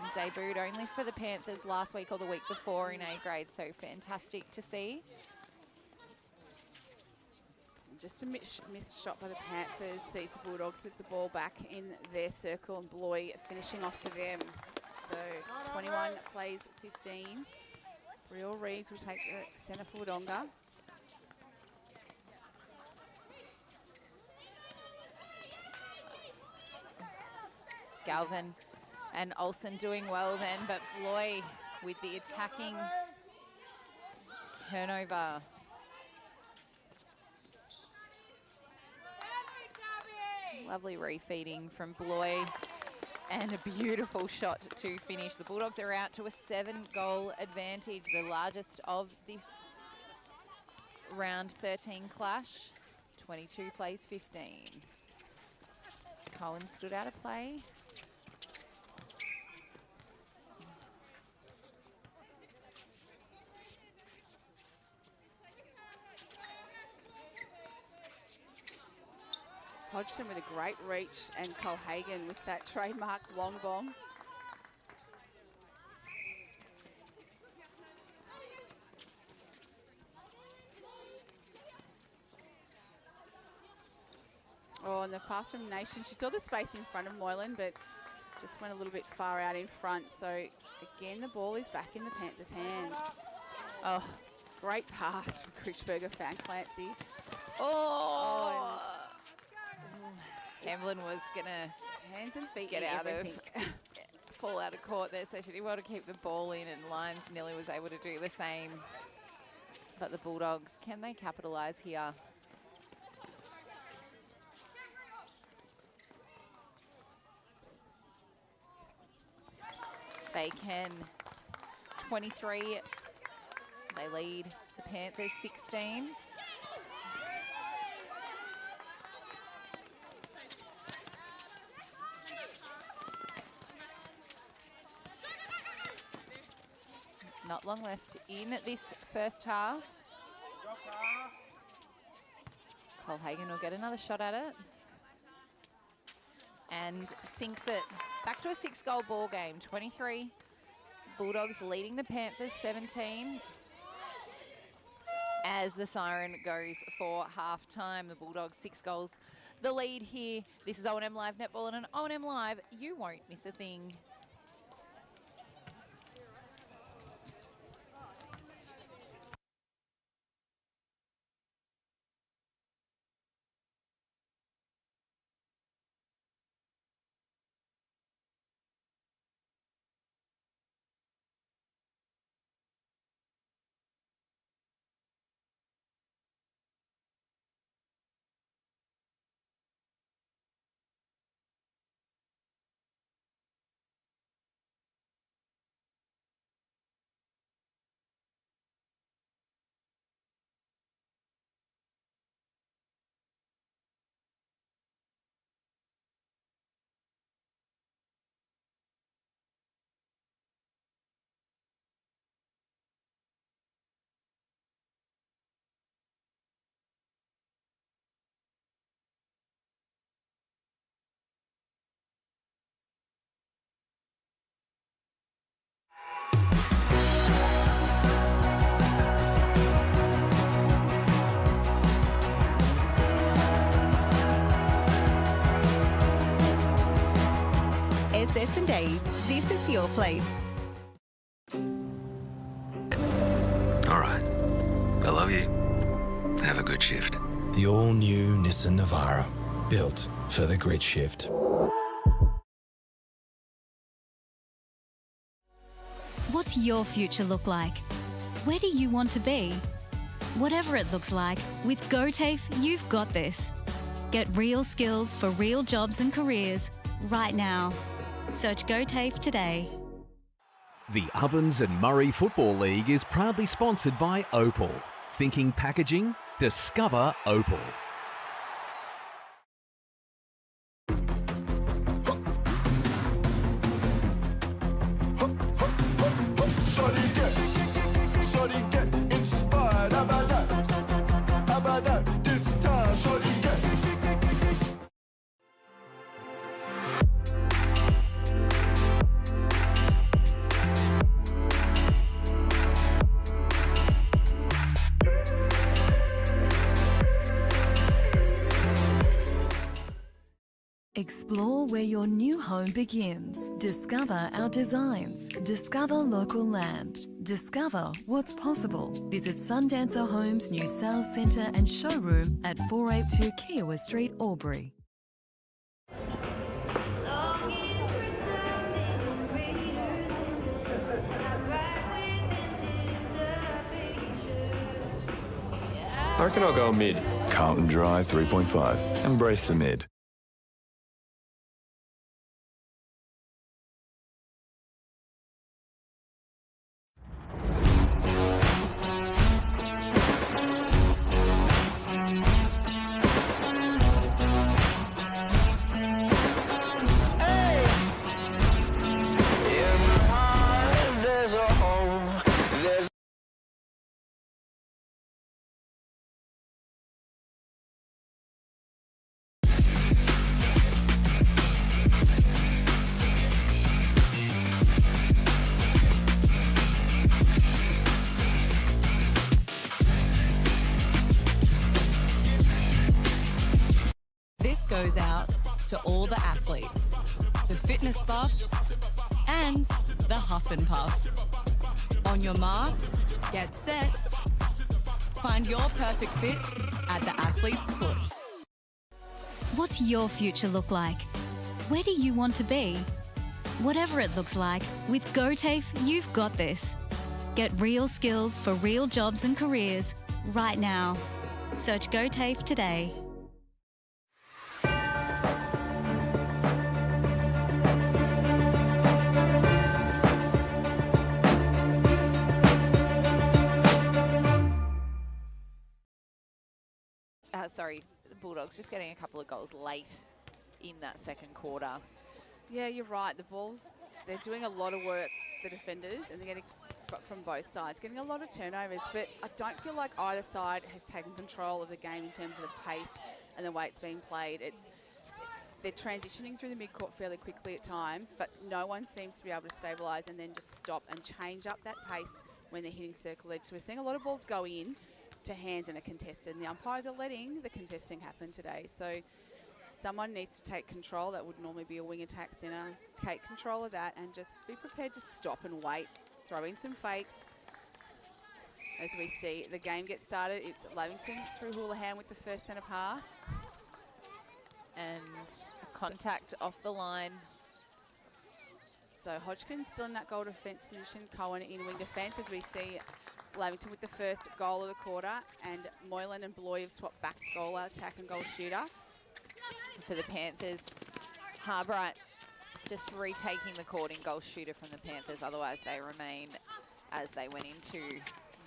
And debuted only for the Panthers last week or the week before in A grade, so fantastic to see. Just a missed shot by the Panthers. Sees the Bulldogs with the ball back in their circle, and Bloy finishing off for them. So 21 plays 15. Real Reeves will take the centre for Wodonga. Galvin and Olsen doing well then, but Bloy with the attacking turnover. Lovely refeeding from Bloy and a beautiful shot to finish. The Bulldogs are out to a 7-goal advantage, the largest of this round 13 clash. 22 plays 15. Cohen stood out of play. Hodgson with a great reach, and Colhagen with that trademark long bomb. Oh, and the pass from Nation. She saw the space in front of Moylan, but just went a little bit far out in front. So, again, the ball is back in the Panthers' hands. Oh, great pass from Critchberger, fan Clancy. Oh, Hamlin was going to hands and feet get out of, fall out of court there, so she did well to keep the ball in, and Lyons nearly was able to do the same. But the Bulldogs, can they capitalise here? They can. 23, they lead the Panthers 16. Not long left in this first half. Colhagen will get another shot at it. And sinks it back to a 6-goal ball game. 23 Bulldogs leading the Panthers 17. As the siren goes for half-time, the Bulldogs 6 goals the lead here. This is O&M Live Netball, and on O&M Live, you won't miss a thing. SS&A, this is your place. All right. I love you. Have a good shift. The all-new Nissan Navara, built for the grid shift. What's your future look like? Where do you want to be? Whatever it looks like, with GoTAFE, you've got this. Get real skills for real jobs and careers right now. Search GoTAFE today. The Ovens and Murray Football League is proudly sponsored by Opal. Thinking packaging? Discover Opal. Shorty get inspired. How about that? How about that? This time, shorty get. Explore where your new home begins. Discover our designs. Discover local land. Discover what's possible. Visit Sundancer Homes' new sales centre and showroom at 482 Kiowa Street, Albury. I reckon I'll go mid. Carlton Drive 3.5. Embrace the mid. Huff and Puffs. On your marks, get set. Find your perfect fit at the athlete's foot. What's your future look like? Where do you want to be? Whatever it looks like, with GoTAFE, you've got this. Get real skills for real jobs and careers right now. Search GoTAFE today. Sorry, the Bulldogs just getting a couple of goals late in that second quarter. Yeah, you're right. The Bulls, they're doing a lot of work, the defenders, and they're getting from both sides, getting a lot of turnovers, but I don't feel like either side has taken control of the game in terms of the pace and the way it's being played. They're transitioning through the midcourt fairly quickly at times, but no one seems to be able to stabilise and then just stop and change up that pace when they're hitting circle edge. So we're seeing a lot of balls go in to hands and are contested, and the umpires are letting the contesting happen today. So someone needs to take control. That would normally be a wing attack centre. Take control of that and just be prepared to stop and wait. Throw in some fakes. As we see the game get started, it's Lavington through Houlihan with the first centre pass. And a contact off the line. So Hodgkin still in that goal defence position. Cohen in wing defence as we see Lavington with the first goal of the quarter, and Moylan and Bloy have swapped back goal attack and goal shooter. For the Panthers, Harbright just retaking the court in goal shooter from the Panthers, otherwise they remain as they went into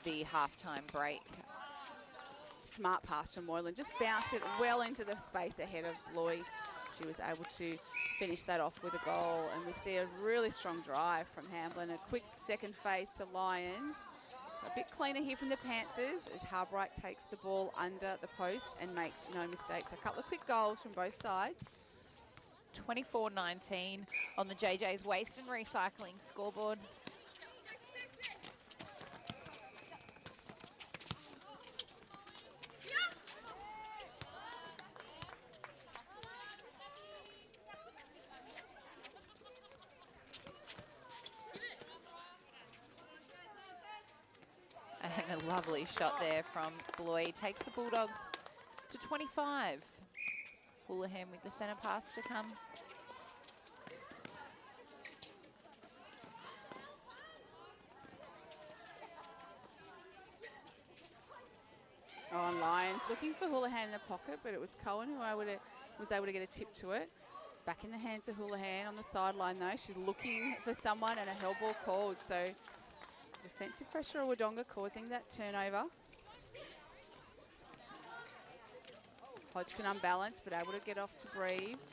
the halftime break. Smart pass from Moylan, just bounced it well into the space ahead of Bloy. She was able to finish that off with a goal, and we see a really strong drive from Hamblin. A quick second phase to Lions. So a bit cleaner here from the Panthers as Harbright takes the ball under the post and makes no mistakes. A couple of quick goals from both sides. 24-19 on the JJ's Waste and Recycling scoreboard. And a lovely shot there from Bloy. Takes the Bulldogs to 25. Houlihan with the centre pass to come. Oh, and Lions looking for Houlihan in the pocket, but it was Cohen who was able to get a tip to it. Back in the hands of Houlihan on the sideline though. She's looking for someone and a hell ball called. So defensive pressure of Wodonga causing that turnover. Hodgkin unbalanced, but able to get off to Breves.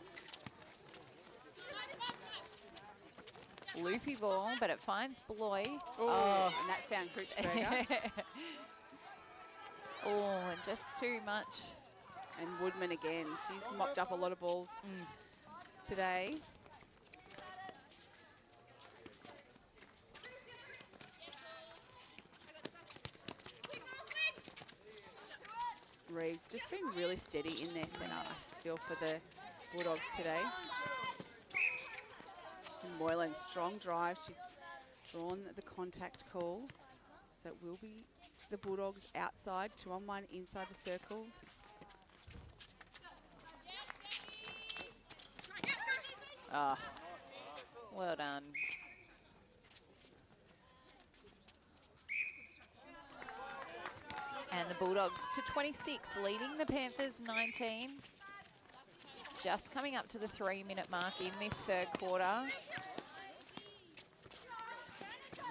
Loopy ball, but it finds Bloy. Oh, and that found Critchberger. Oh, and just too much. And Woodman again. She's mopped up a lot of balls today. Reeves just been really steady in their centre, I feel, for the Bulldogs today. And Moylan, strong drive. She's drawn the contact call. So it will be the Bulldogs outside, 2-on-1 inside the circle. Ah, well done. And the Bulldogs to 26, leading the Panthers 19. Just coming up to the 3-minute mark in this third quarter.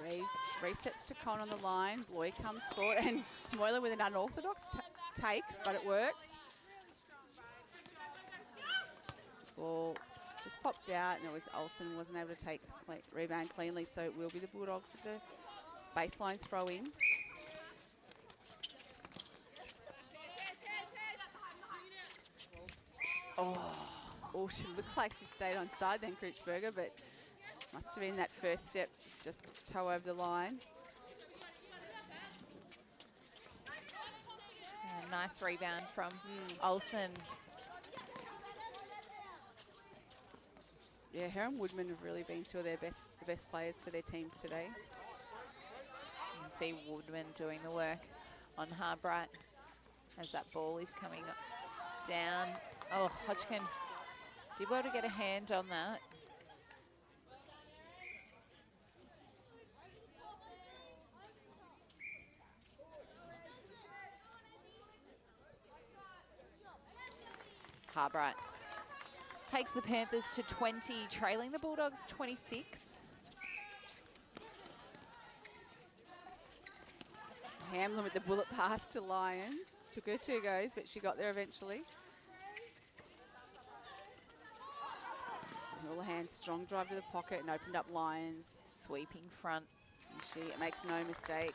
Reeves resets to Con on the line. Bloy comes forward, and Moylan with an unorthodox take, but it works. Ball just popped out, and it was Olsen wasn't able to take the rebound cleanly, so it will be the Bulldogs with the baseline throw-in. Oh, she looked like she stayed on side then, Critchberger, but must have been that first step, just toe over the line. Nice rebound from Olsen. Yeah, Heron Woodman have really been two of the best players for their teams today. You can see Woodman doing the work on Harbright as that ball is coming down. Oh, Hodgkin did well to get a hand on that. Harbright takes the Panthers to 20, trailing the Bulldogs 26. Hamlin with the bullet pass to Lyons. Took her 2 goes, but she got there eventually. Houlihan, strong drive to the pocket and opened up Lyons. Sweeping front. And she makes no mistake.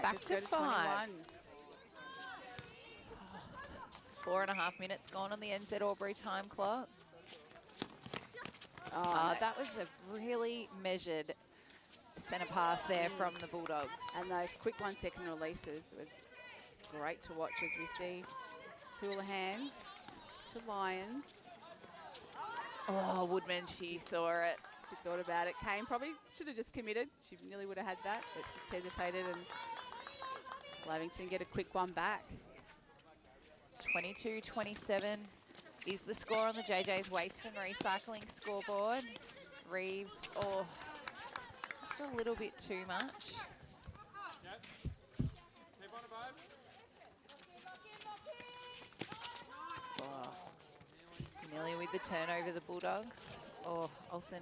Back to 5. 21. 4.5 minutes gone on the NZ Albury time clock. Oh, That was a really measured centre pass there from the Bulldogs. And those quick 1-second releases were great to watch as we see Houlihan to Lyons. Oh, Woodman, she saw it. She thought about it. Kane probably should have just committed. She nearly would have had that, but just hesitated, and Lavington get a quick one back. 22-27 is the score on the JJ's Waste and Recycling scoreboard. Reeves, oh, just a little bit too much. Oh. Nearly with the turnover, the Bulldogs. Oh, Olsen.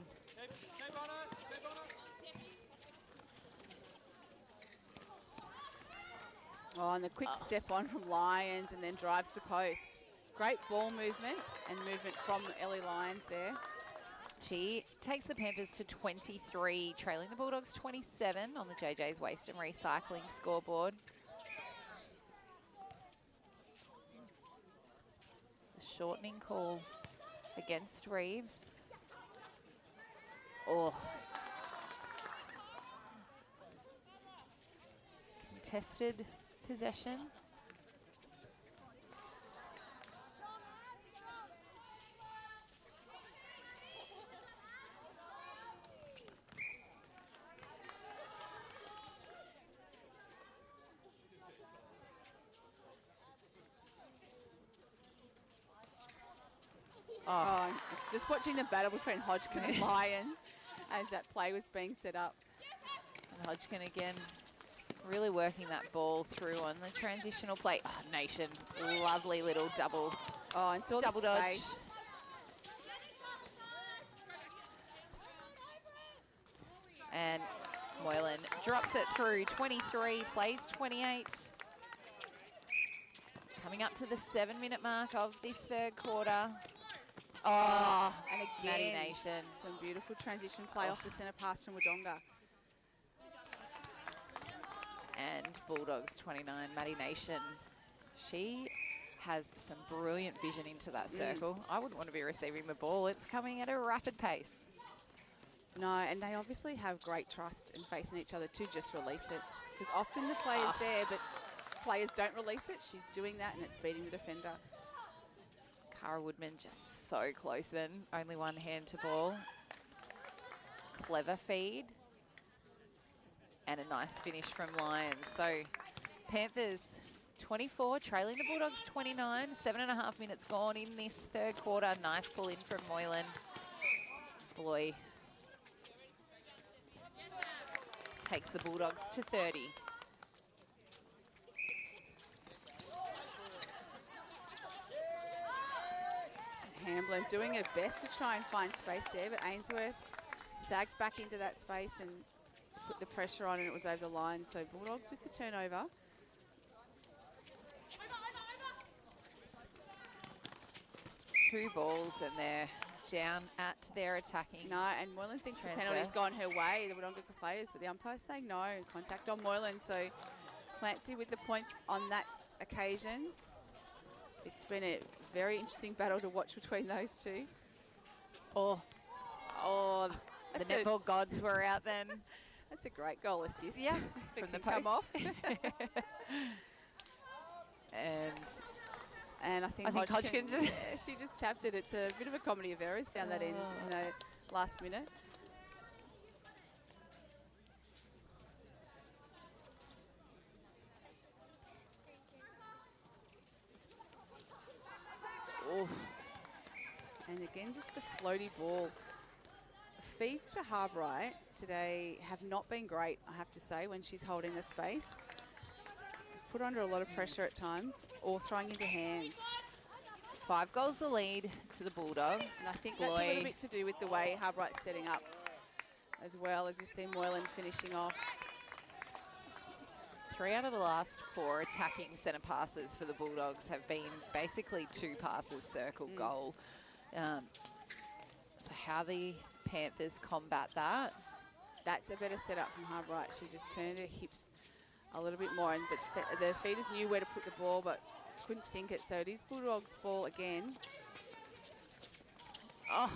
Oh, and the quick step on from Lyons and then drives to post. Great ball movement and movement from Ellie Lyons there. She takes the Panthers to 23, trailing the Bulldogs 27 on the JJ's Waste and Recycling scoreboard. The shortening call against Reeves. Oh. Contested possession. Oh, it's just watching the battle between Hodgkin and Lyons as that play was being set up. And Hodgkin again really working that ball through on the transitional play. Oh, Nation, lovely little double. Oh, and saw double the dodge. space. And Moylan drops it through 23, plays 28. Coming up to the 7-minute mark of this third quarter. Oh, and Maddie again, Nation. some beautiful transition play off the centre pass from Wodonga. And Bulldogs 29, Maddie Nation. She has some brilliant vision into that circle. I wouldn't want to be receiving the ball. It's coming at a rapid pace. No, and they obviously have great trust and faith in each other to just release it. Because often the player's there, but players don't release it. She's doing that, and it's beating the defender. Cara Woodman just so close then. Only one hand to ball. Clever feed. And a nice finish from Lyons. So Panthers 24, trailing the Bulldogs 29. 7.5 minutes gone in this third quarter. Nice pull in from Moylan. Bloy takes the Bulldogs to 30. Hamblin doing her best to try and find space there, but Ainsworth sagged back into that space and put the pressure on, and it was over the line. So Bulldogs with the turnover. Two balls and they're down at their attacking. No, and Moylan thinks the penalty's gone her way, the Wodonga players, but the umpire's saying no. Contact on Moylan, so Clancy with the point on that occasion. It's been a very interesting battle to watch between those two. Oh, the netball gods were out then. That's a great goal assist. Yeah, from the post. come off. And I think Hodgkin just she just tapped it. It's a bit of a comedy of errors down that end. You know, last minute. Oof. And again, just the floaty ball. The feeds to Harbright today have not been great, I have to say, when she's holding the space. She's put under a lot of pressure at times, or throwing into hands. 5 goals the lead to the Bulldogs. And I think that's a little bit to do with the way Harbright's setting up, as well as you see Moylan finishing off. 3 out of the last 4 attacking centre passes for the Bulldogs have been basically 2 passes, circle, goal. So how the Panthers combat that? That's a better setup from Harbright. She just turned her hips a little bit more, and the feeders knew where to put the ball, but couldn't sink it. So it is Bulldogs' ball again. Oh.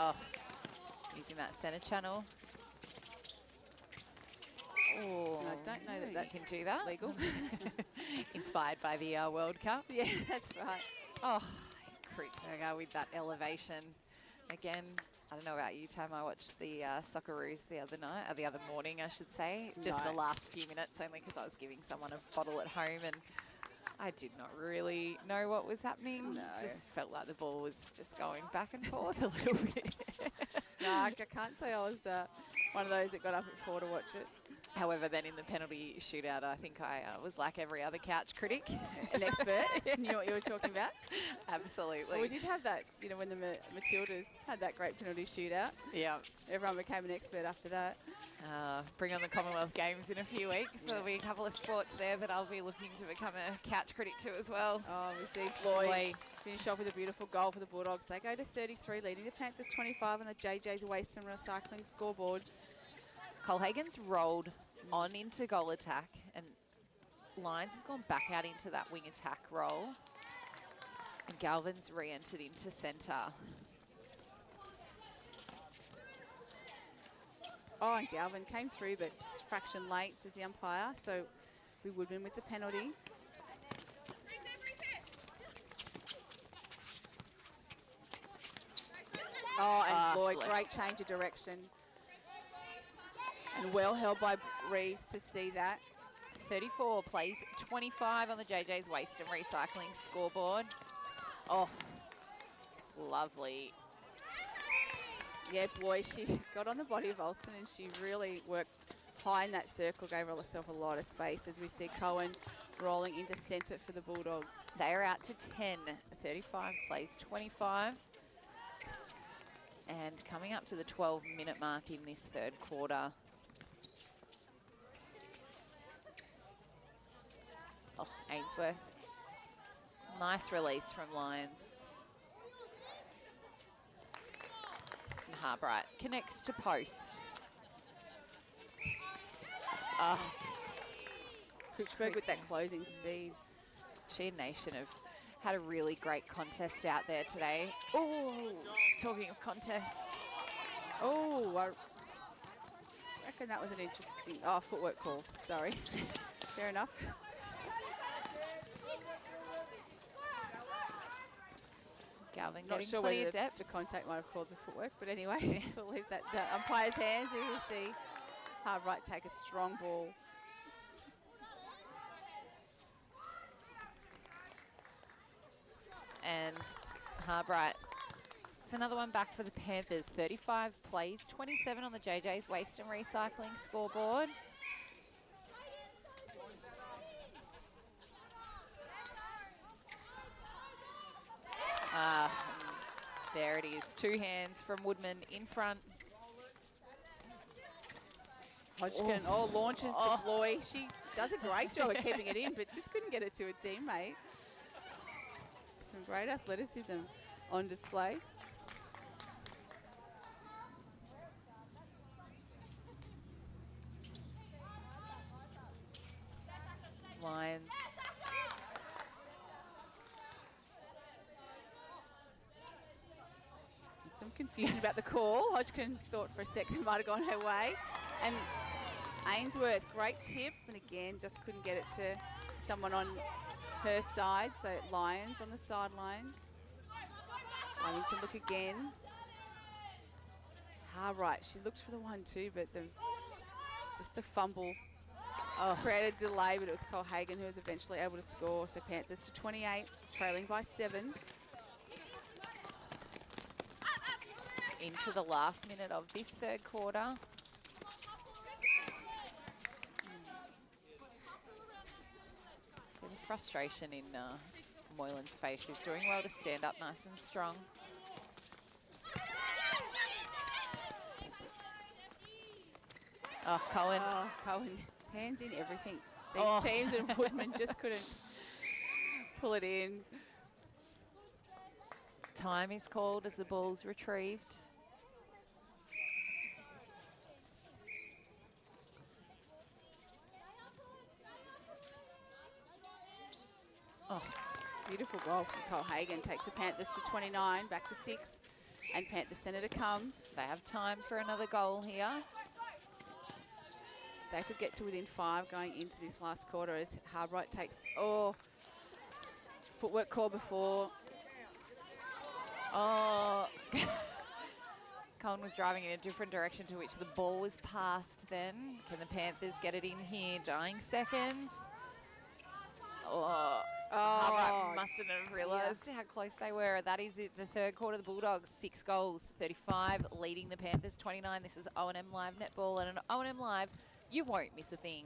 Oh, using that centre channel. Oh, I don't know that you can do that. Legal. Inspired by the World Cup. Yeah, that's right. Oh, Kreutzberger with that elevation. Again, I don't know about you, Tam. I watched the Socceroos the other night, or the other morning, I should say. Just the last few minutes, only because I was giving someone a bottle at home and I did not really know what was happening. No. Just felt like the ball was just going back and forth a little bit. No, I can't say I was one of those that got up at 4 to watch it. However, then in the penalty shootout, I think I was like every other couch critic. An expert. Knew what you were talking about. Absolutely. Well, we did have that, when the Matildas had that great penalty shootout. Yeah. Everyone became an expert after that. Bring on the Commonwealth Games in a few weeks. There'll be a couple of sports there that I'll be looking to become a couch critic to as well. Oh, we see Floyd finish off with a beautiful goal for the Bulldogs. They go to 33, leading the Panthers 25 on the JJ's Waste and Recycling scoreboard. Colhagen's rolled on into goal attack, and Lyons has gone back out into that wing attack role, and Galvin's re-entered into centre. Oh, and Galvin came through, but just a fraction late, says the umpire, so we would win with the penalty. Oh, and Floyd, great change of direction. And well held by Reeves to see that. 34 plays 25 on the JJ's Waste and Recycling scoreboard. Oh, lovely. Yeah, boy, she got on the body of Alston and she really worked high in that circle, gave herself a lot of space as we see Cohen rolling into centre for the Bulldogs. They are out to 10. 35 plays 25. And coming up to the 12-minute mark in this third quarter. Oh, Ainsworth. Nice release from Lyons. And Harbright connects to post. Kreutzberg with that closing speed. She and Nation have had a really great contest out there today. Oh, talking of contests. Oh, I reckon that was an interesting, footwork call, sorry. Fair enough. Galvin Not getting sure plenty whether of depth. the contact might have caused the footwork, but anyway, we'll leave that the umpire's hands. As you see Harbright take a strong ball. And Harbright, it's another one back for the Panthers. 35 plays, 27 on the JJ's Waste and Recycling scoreboard. There it is, 2 hands from Woodman in front. Hodgkin, launches to Bloy. She does a great job at keeping it in, but just couldn't get it to a teammate. Some great athleticism on display. Lyons. Some confusion about the call. Hodgkin thought for a second it might have gone her way. And Ainsworth, great tip, and again, just couldn't get it to someone on her side, so Lions on the sideline. Having to look again. Right, she looked for the 1-2, but just the fumble created delay, but it was Cole Hagan who was eventually able to score. So Panthers to 28, trailing by 7. Into the last minute of this third quarter. So the frustration in Moylan's face. She's doing well to stand up nice and strong. Oh, Cohen. Oh, Cohen, hands in everything. These teams and Woodman just couldn't pull it in. Time is called as the ball's retrieved. Oh, beautiful goal from Cole Hagan. Takes the Panthers to 29, back to 6. And Panthers Centre to come. They have time for another goal here. They could get to within 5 going into this last quarter as Harbright takes, footwork call before. Cohen was driving in a different direction to which the ball was passed then. Can the Panthers get it in here? Dying seconds. Harbright mustn't have realised how close they were. That is it, the third quarter. The Bulldogs, 6 goals, 35, leading the Panthers 29. This is OMFNL Live Netball, and an OMFNL Live, you won't miss a thing.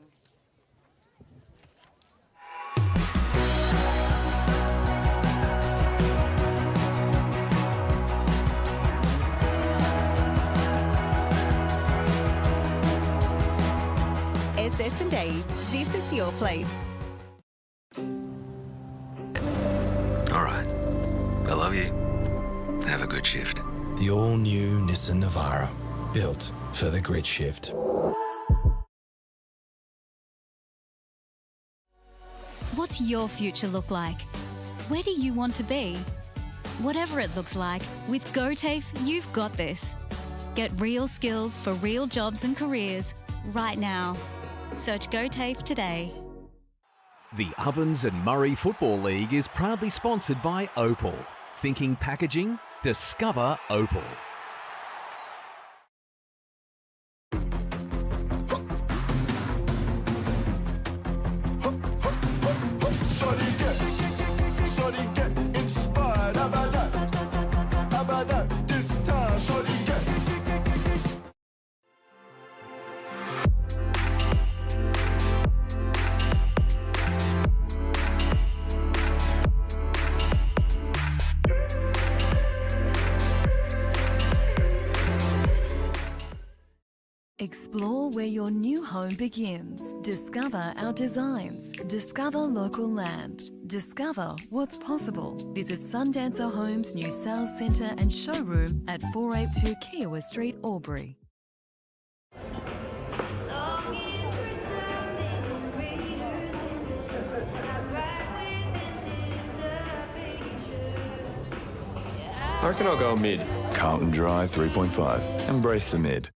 SS&A, this is your place. All right. I love you. Have a good shift. The all-new Nissan Navara, built for the grid shift. What's your future look like? Where do you want to be? Whatever it looks like, with GoTAFE, you've got this. Get real skills for real jobs and careers right now. Search GoTAFE today. The Ovens and Murray Football League is proudly sponsored by Opal. Thinking packaging? Discover Opal. Shorty get inspired. How about that? How about that? This time, shorty get. Explore where your new home begins. Discover our designs. Discover local land. Discover what's possible. Visit Sundancer Homes' new sales centre and showroom at 482 Kiowa Street, Albury. I reckon I'll go mid. Carlton Dry 3.5. Embrace the mid.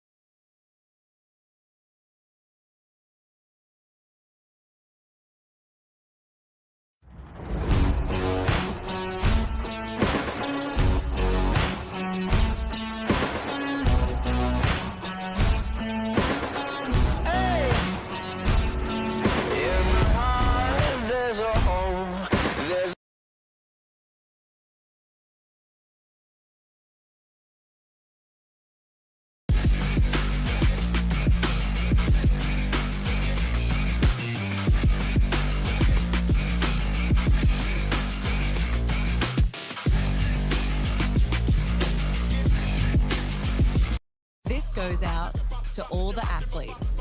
This goes out to all the athletes,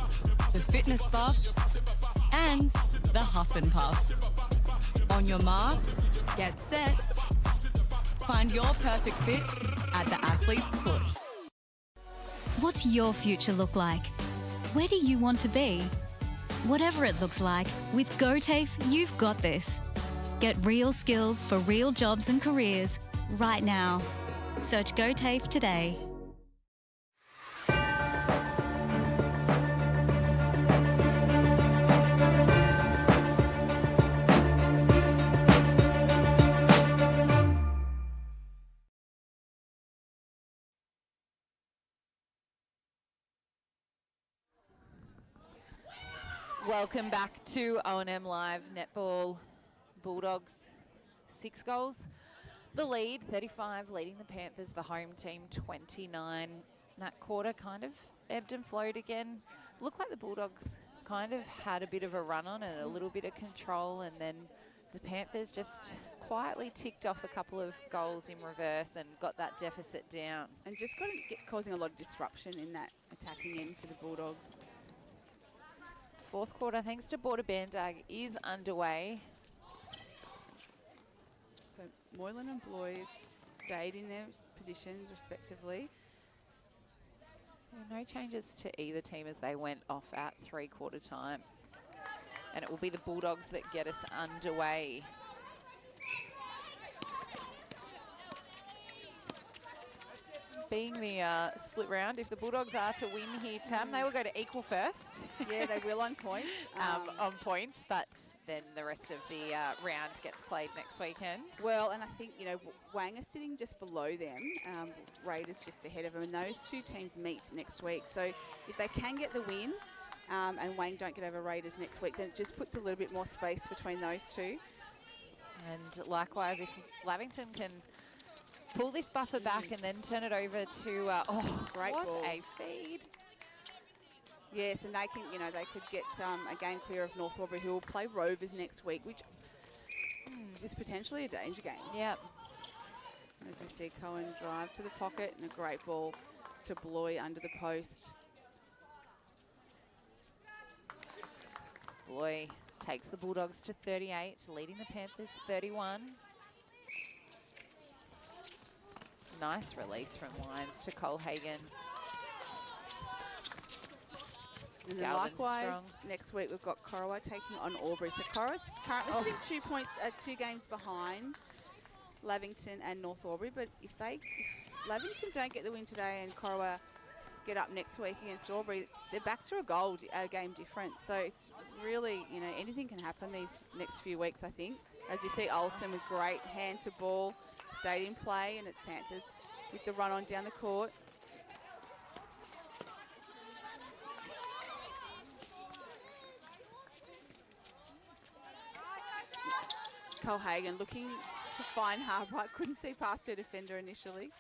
the fitness buffs, and the huff and puffs. On your marks, get set. Find your perfect fit at the athlete's foot. What's your future look like? Where do you want to be? Whatever it looks like, with GoTAFE, you've got this. Get real skills for real jobs and careers right now. Search GoTAFE today. Welcome back to O&M Live Netball. Bulldogs, 6 goals. The lead, 35, leading the Panthers, the home team, 29. That quarter kind of ebbed and flowed again. Looked like the Bulldogs kind of had a bit of a run on and a little bit of control, and then the Panthers just quietly ticked off a couple of goals in reverse and got that deficit down. And just causing a lot of disruption in that attacking end for the Bulldogs. Fourth quarter, thanks to Border Bandag, is underway. So Moylan and Bloy stayed in their positions respectively. No changes to either team as they went off at 3-quarter time. And it will be the Bulldogs that get us underway. Being the split round, if the Bulldogs are to win here, Tam, they will go to equal first. Yeah, they will on points. On points, but then the rest of the round gets played next weekend. Well, and I think, you know, Wang is sitting just below them. Raiders just ahead of them, and those two teams meet next week. So if they can get the win and Wang don't get over Raiders next week, then it just puts a little bit more space between those two. And likewise, if Lavington can pull this buffer back and then turn it over to, great what ball. a feed. Yes, and they can, you know, they could get a game clear of North Albury, who will play Rovers next week, which is potentially a danger game. Yep. As we see Cohen drive to the pocket and a great ball to Bloy under the post. Bloy takes the Bulldogs to 38, leading the Panthers 31. Nice release from Lyons to Colhagen. And then likewise, next week we've got Corowa taking on Albury. So Corowa's currently sitting 2 games behind Lavington and North Albury. But if Lavington don't get the win today and Corowa get up next week against Albury, they're back to a game difference. So it's really, you know, anything can happen these next few weeks, I think. As you see, Olsen with great hand to ball, stayed in play, and it's Panthers with the run on down the court. Colhagen looking to find Harbright, couldn't see past her defender initially.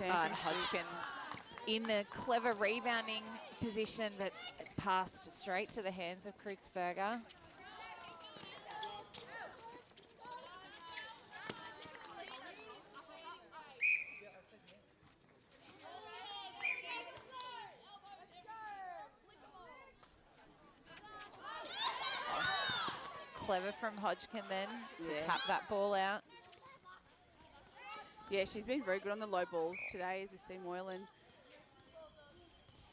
And Hodgkin in a clever rebounding position, but it passed straight to the hands of Kreutzberger. Clever from Hodgkin then to tap that ball out. Yeah, she's been very good on the low balls today, as you see Moylan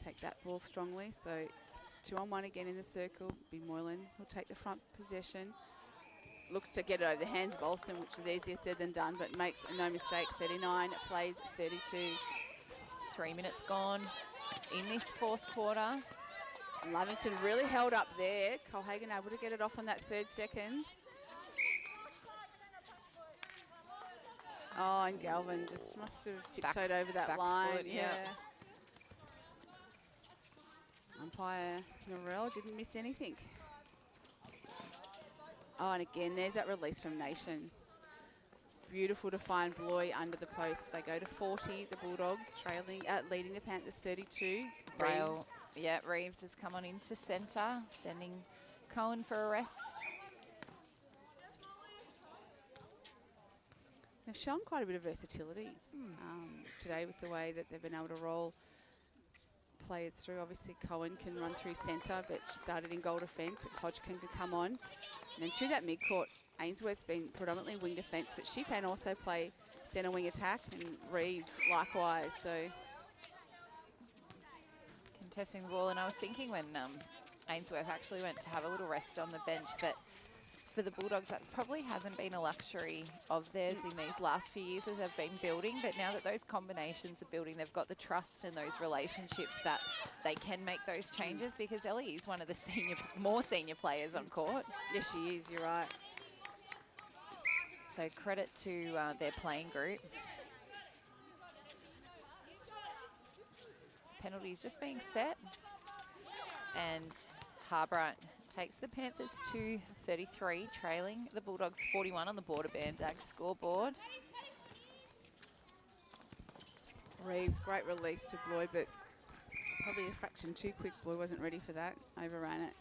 take that ball strongly. So 2-on-1 again in the circle. Be Moylan will take the front possession. Looks to get it over the hands of Olsen, which is easier said than done, but makes no mistake. 39, plays 32. 3 minutes gone in this fourth quarter. Lavington really held up there. Colhagen able to get it off on that 3rd second. Oh, and Galvin just must have tiptoed over that line. Foot, yeah. Umpire Norell didn't miss anything. Oh, and again, there's that release from Nation. Beautiful to find Bloy under the post. They go to 40, the Bulldogs, leading the Panthers 32. Braille. Yeah, Reeves has come on into centre, sending Cohen for a rest. They've shown quite a bit of versatility today with the way that they've been able to roll players through. Obviously, Cohen can run through centre, but she started in goal defence. Hodgkin can come on. And then through that mid-court, Ainsworth's been predominantly wing defence, but she can also play centre wing attack, and Reeves likewise. So contesting the ball, and I was thinking when Ainsworth actually went to have a little rest on the bench that for the Bulldogs that probably hasn't been a luxury of theirs in these last few years as they've been building, but now that those combinations are building, they've got the trust and those relationships that they can make those changes, because Ellie is one of the more senior players on court. Yes, she is, you're right. So credit to their playing group. Penalties just being set. And Harbright takes the Panthers to 33, trailing the Bulldogs 41 on the Border Bandag scoreboard. Reeves, great release to Bloy, but probably a fraction too quick. Bloy wasn't ready for that, overran it.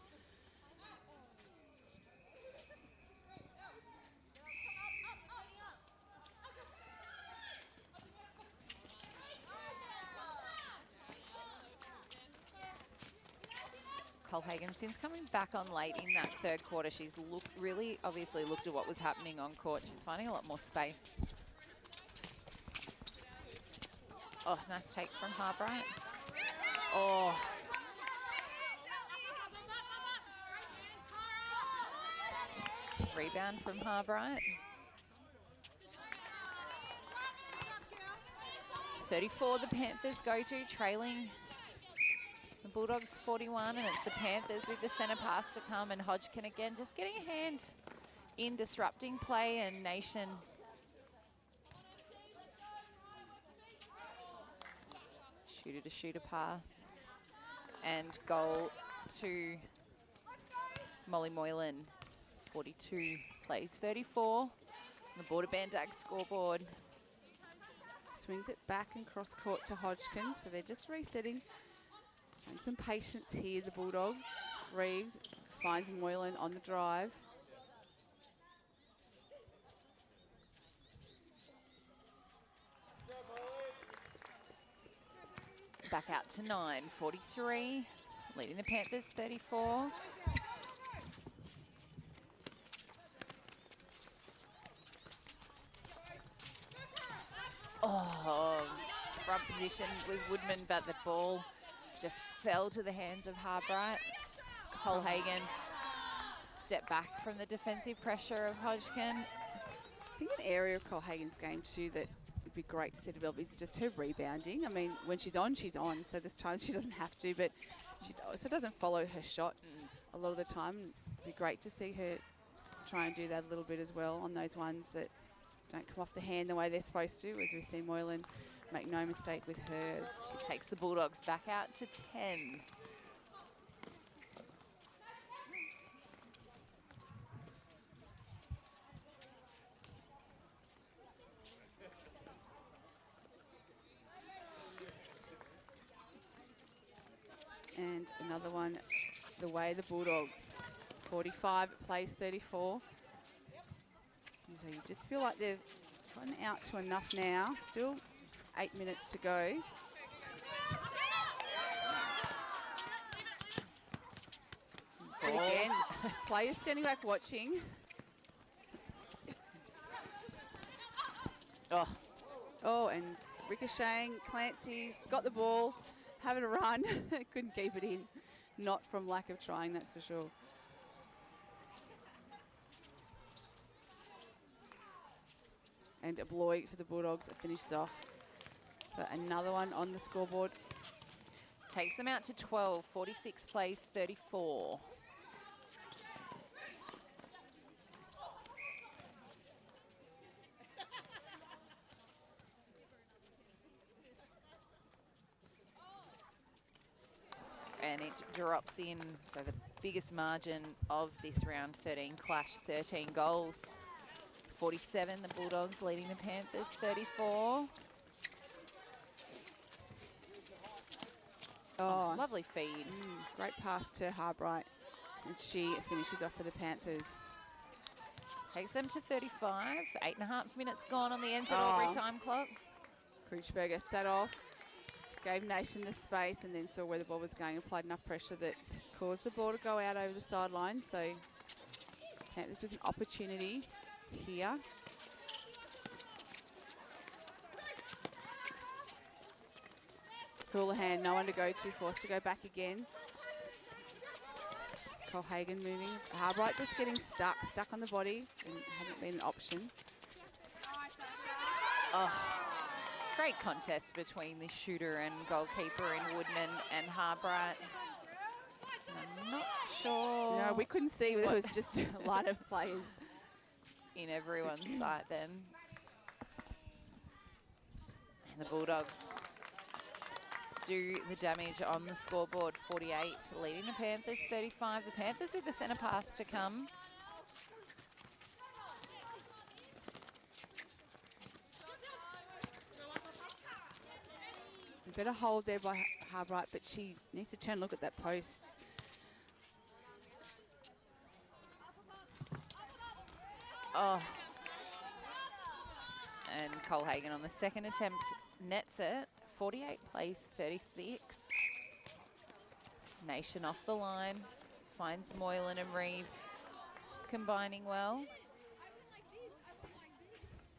Colhagen, since coming back on late in that third quarter, she's really obviously looked at what was happening on court. She's finding a lot more space. Oh, nice take from Harbright. Oh. Rebound from Harbright. 34 the Panthers go to, trailing the Bulldogs 41, and it's the Panthers with the centre pass to come, and Hodgkin again just getting a hand in disrupting play, and Nation shooter to shooter pass, and goal to Molly Moylan. 42 plays 34 on the Border Bandag scoreboard. Swings it back and cross court to Hodgkin, so they're just resetting. Showing some patience here, the Bulldogs. Reeves finds Moylan on the drive. Back out to 9, 43, leading the Panthers 34. Oh, front position was Woodman, but the ball just fell to the hands of Harbright. Colhagen stepped back from the defensive pressure of Hodgkin. I think an area of Colhagen's game too that would be great to see develop is just her rebounding. I mean, when she's on, so there's times she doesn't have to, but she also doesn't follow her shot a lot of the time. It'd be great to see her try and do that a little bit as well on those ones that don't come off the hand the way they're supposed to, as we see Moylan make no mistake with hers. She takes the Bulldogs back out to 10. And another one, the way the Bulldogs, 45 plays 34. So you just feel like they've gotten out to enough now. Still 8 minutes to go. And again, players standing back watching. Oh, and ricocheting. Clancy's got the ball, having a run. Couldn't keep it in. Not from lack of trying, that's for sure. And a Bloy for the Bulldogs that finishes off. So another one on the scoreboard. Takes them out to 12, 46 plays 34. And it drops in, so the biggest margin of this round 13 clash, 13 goals. 47, the Bulldogs leading the Panthers, 34. Oh, lovely feed. Great pass to Harbright. And she finishes off for the Panthers. Takes them to 35. 8.5 minutes gone on the NZ Albury time clock. Kreutzberger sat off, gave Nation the space, and then saw where the ball was going, applied enough pressure that caused the ball to go out over the sideline. So Panthers was an opportunity here. Houlihan, no one to go to, forced to go back again. Colhagen moving. Harbright just getting stuck on the body, and hasn't been an option. Oh, great contest between the shooter and goalkeeper in Woodman and Harbright. I'm not sure. No, we couldn't see. There was just a lot of players in everyone's sight then. And the Bulldogs do the damage on the scoreboard. 48 leading the Panthers, 35. The Panthers with the centre pass to come. A better hold there by Harbright, but she needs to turn and look at that post. Oh. And Cole Hagan on the second attempt nets it. 48 plays 36. Nation off the line. Finds Moylan and Reeves combining well.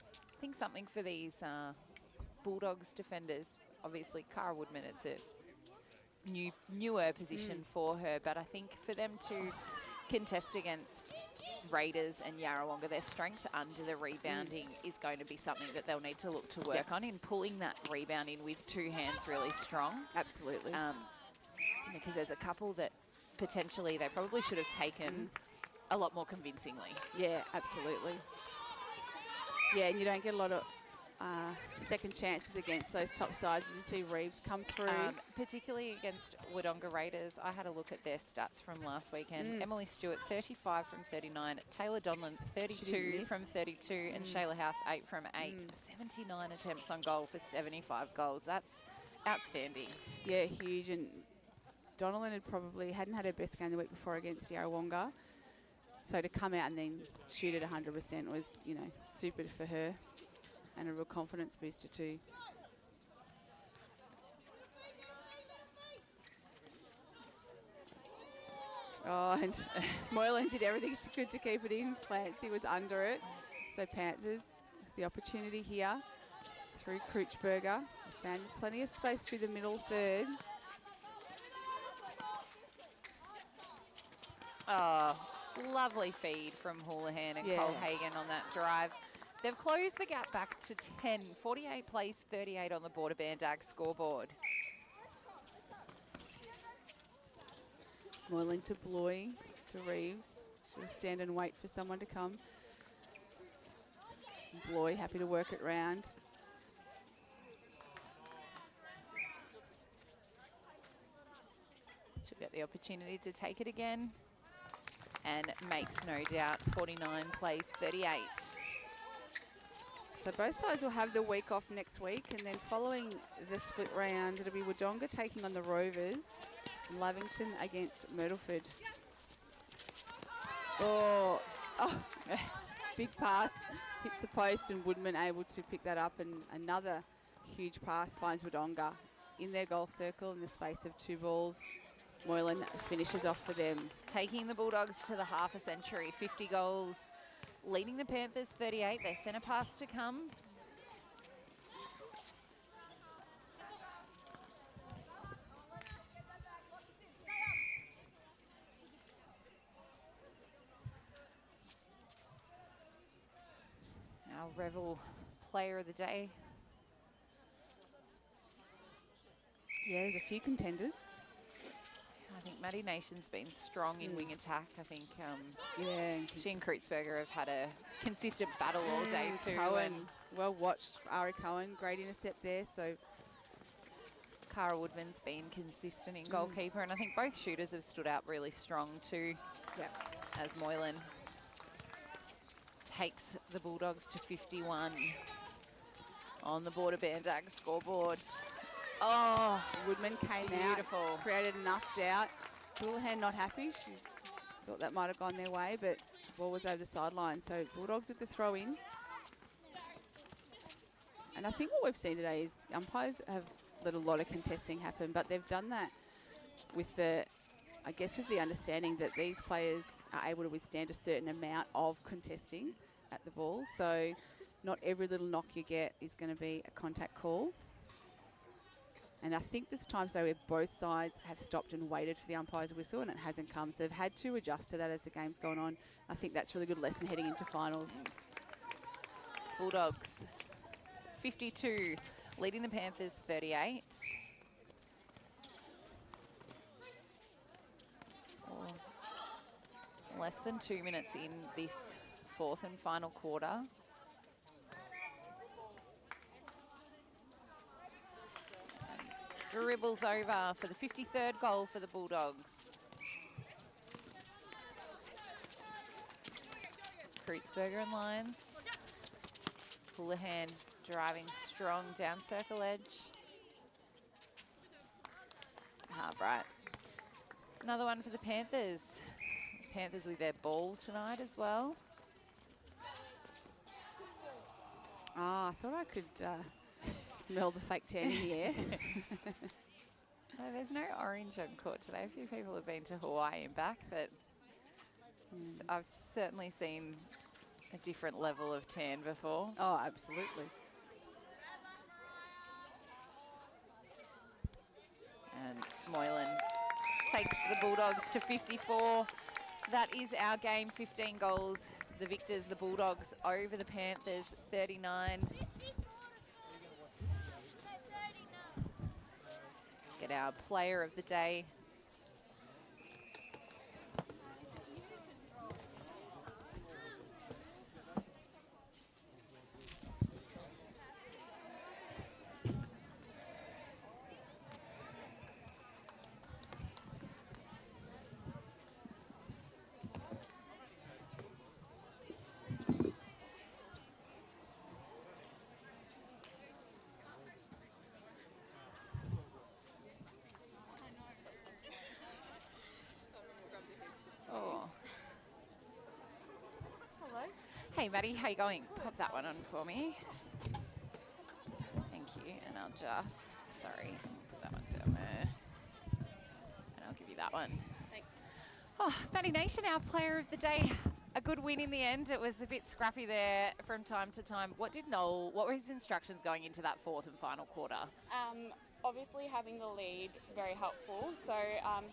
I think something for these Bulldogs defenders. Obviously, Cara Woodman, it's a newer position for her, but I think for them to contest against Raiders and Yarrawonga, their strength under the rebounding is going to be something that they'll need to look to work on in pulling that rebound in with two hands really strong. Absolutely. Because there's a couple that potentially they probably should have taken a lot more convincingly. Yeah, absolutely. Yeah, and you don't get a lot of second chances against those top sides. You see Reeves come through. Particularly against Wodonga Raiders. I had a look at their stats from last weekend. Emily Stewart, 35 from 39. Taylor Donlan, 32 from 32. And Shayla House, 8 from 8. 79 attempts on goal for 75 goals. That's outstanding. Yeah, huge. And Donlan hadn't had her best game the week before against Yarrawonga. So to come out and then shoot at 100% was, you know, super for her. And a real confidence booster too. Oh, and Moylan did everything she could to keep it in. Clancy was under it. So Panthers with the opportunity here through Kreutzberger. Found plenty of space through the middle third. Oh, lovely feed from Houlihan and Cole Hagan on that drive. They've closed the gap back to 10. 48 plays 38 on the Border Bandag scoreboard. Moylan to Bloy, to Reeves. She'll stand and wait for someone to come. Bloy happy to work it round. She'll get the opportunity to take it again. And makes no doubt 49 plays 38. So both sides will have the week off next week, and then following the split round, it'll be Wodonga taking on the Rovers, and Lavington against Myrtleford. Oh, big pass, hits the post, and Woodman able to pick that up, and another huge pass finds Wodonga in their goal circle in the space of 2 balls. Moylan finishes off for them. Taking the Bulldogs to the half a century, 50 goals. Leading the Panthers 38, their centre pass to come. Our Revel player of the day. Yeah, there's a few contenders. I think Maddie Nation's been strong in wing attack. I think she and Kreutzberger have had a consistent battle all day too. Cohen, well watched. Ari Cohen, great intercept there. So Cara Woodman's been consistent in goalkeeper, and I think both shooters have stood out really strong too. Yep. As Moylan takes the Bulldogs to 51 on the Border Bandag scoreboard. Oh, Woodman came Beautiful. out, created enough doubt. Houlihan not happy. She thought that might have gone their way, but the ball was over the sideline. So Bulldogs with the throw in. And I think what we've seen today is umpires have let a lot of contesting happen, but they've done that with the, I guess, with the understanding that these players are able to withstand a certain amount of contesting at the ball. So not every little knock you get is going to be a contact call. And I think there's times though where both sides have stopped and waited for the umpire's whistle and it hasn't come. So they've had to adjust to that as the game's gone on. I think that's a really good lesson heading into finals. Bulldogs 52, leading the Panthers 38. Less than 2 minutes in this fourth and final quarter. dribbles over for the 53rd goal for the Bulldogs. Kreutzberger and lines. Houlihan driving strong down circle edge. Harbright. Another one for the Panthers. Panthers with their ball tonight as well. I thought I could smell the fake tan in the air. No, there's no orange on court today. A few people have been to Hawaii and back, but I've certainly seen a different level of tan before. Oh, absolutely. And Moylan takes the Bulldogs to 54. That is our game, 15 goals. The victors, the Bulldogs, over the Panthers, 39. Get our player of the day. Hey, Maddie, how you going? Pop that one on for me. Thank you. And I'll just, sorry, put that one down there. And I'll give you that one. Thanks. Oh, Maddie Nation, our player of the day. A good win in the end. It was a bit scrappy there from time to time. What were his instructions going into that fourth and final quarter? Obviously having the lead, very helpful. So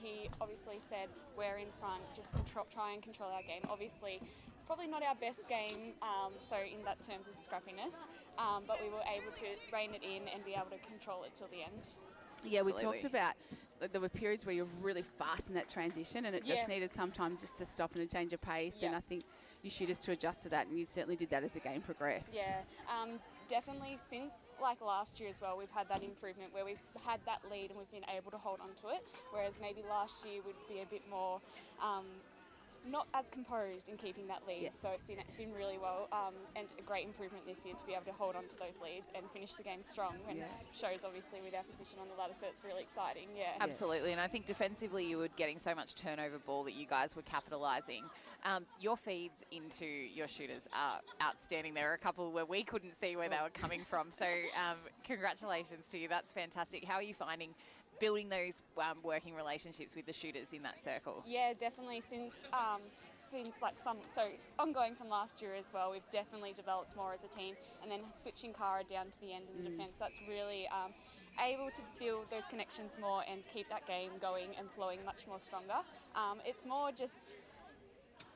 he obviously said, we're in front, just try and control our game. Obviously, probably not our best game, so in that terms of scrappiness, but we were able to rein it in and be able to control it till the end. Yeah, we Absolutely. talked about there were periods where you're really fast in that transition, and it just needed sometimes just to stop and a change of pace. And I think you shooters to adjust to that, and you certainly did that as the game progressed. Yeah, definitely since like last year as well, we've had that improvement where we've had that lead and we've been able to hold on to it. Whereas maybe last year would be a bit more. Not as composed in keeping that lead, so it's been really well and a great improvement this year to be able to hold on to those leads and finish the game strong, and shows obviously with our position on the ladder, so it's really exciting. Absolutely, and I think defensively you were getting so much turnover ball that you guys were capitalising. Your feeds into your shooters are outstanding. There are a couple where we couldn't see where they were coming from, so congratulations to you. That's fantastic. How are you finding building those working relationships with the shooters in that circle? Yeah, definitely. Since like ongoing from last year as well, we've definitely developed more as a team, and then switching Cara down to the end of the defence, that's really able to build those connections more and keep that game going and flowing much more stronger. It's more just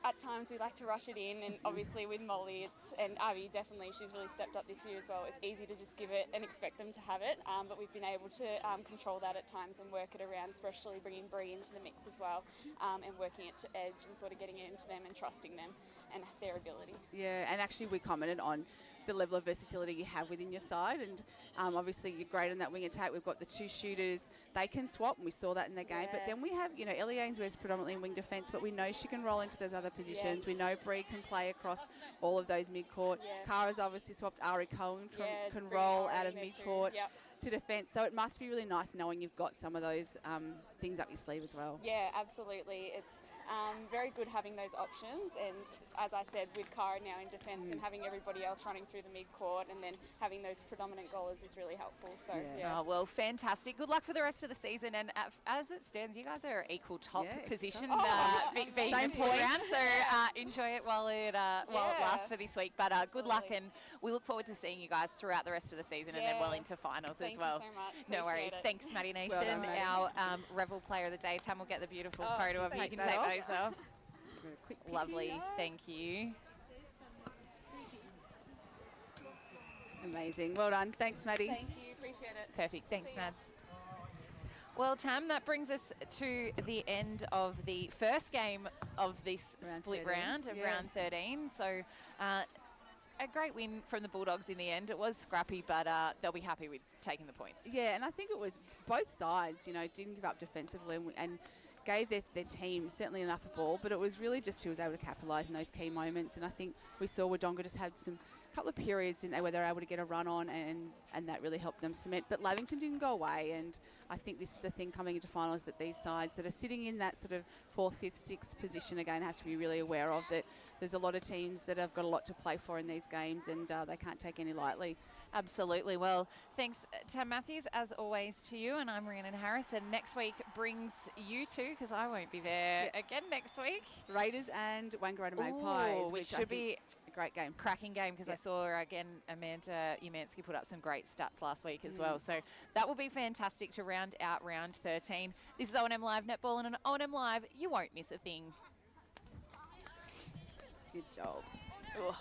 at times we like to rush it in, and obviously with Molly and Abby, definitely she's really stepped up this year as well. It's easy to just give it and expect them to have it, but we've been able to control that at times and work it around, especially bringing Bree into the mix as well, and working it to edge and sort of getting it into them and trusting them and their ability. Yeah, and actually we commented on the level of versatility you have within your side, and obviously you're great in that wing attack. We've got the two shooters, they can swap, and we saw that in the game. But then we have, Ellie Ainsworth's predominantly in wing defence, but we know she can roll into those other positions. We know Bree can play across all of those mid-court. Cara's obviously swapped. Ari Cohen can roll out of mid-court to defence. So it must be really nice knowing you've got some of those things up your sleeve as well. Yeah, absolutely. It's very good having those options, and as I said, with Cara now in defence and having everybody else running through the mid-court, and then having those predominant goalers is really helpful. So Oh, well, fantastic. Good luck for the rest of the season, and as it stands, you guys are equal top position being this round, so enjoy it while it lasts for this week. But good luck, and we look forward to seeing you guys throughout the rest of the season and then well into finals as well. Thank you so much. No worries. Appreciate it. Thanks, Maddie Nation. Well done, Maddie. Our Revel Player of the Day. Tam will get the beautiful photo of you. You can take those off. Lovely. Thank you. Amazing. Well done. Thanks, Maddie. Thank you. Appreciate it. Perfect. Thanks, Mads. Well, Tam, that brings us to the end of the first game of this split round of round 13. So a great win from the Bulldogs in the end. It was scrappy, but they'll be happy with taking the points. Yeah, and I think it was both sides, didn't give up defensively and gave their team certainly enough of ball, but it was really just who was able to capitalise in those key moments. And I think we saw Wodonga just had a couple of periods, didn't they, where they were able to get a run on, and that really helped them cement. But Lavington didn't go away, and I think this is the thing coming into finals, that these sides that are sitting in that sort of 4th, 5th, 6th position again have to be really aware of that. There's a lot of teams that have got a lot to play for in these games, and they can't take any lightly. Absolutely. Well, thanks, Tam Matthews, as always, to you. And I'm Rhiannon Harris. And next week brings you two, because I won't be there again next week. Raiders and Wangaratta Magpies, which should be a great game. Cracking game, because I saw, again, Amanda Umansky put up some great stats last week as well. So that will be fantastic to round out round 13. This is O&M Live Netball, and on O&M Live, you won't miss a thing. Good job. Ugh.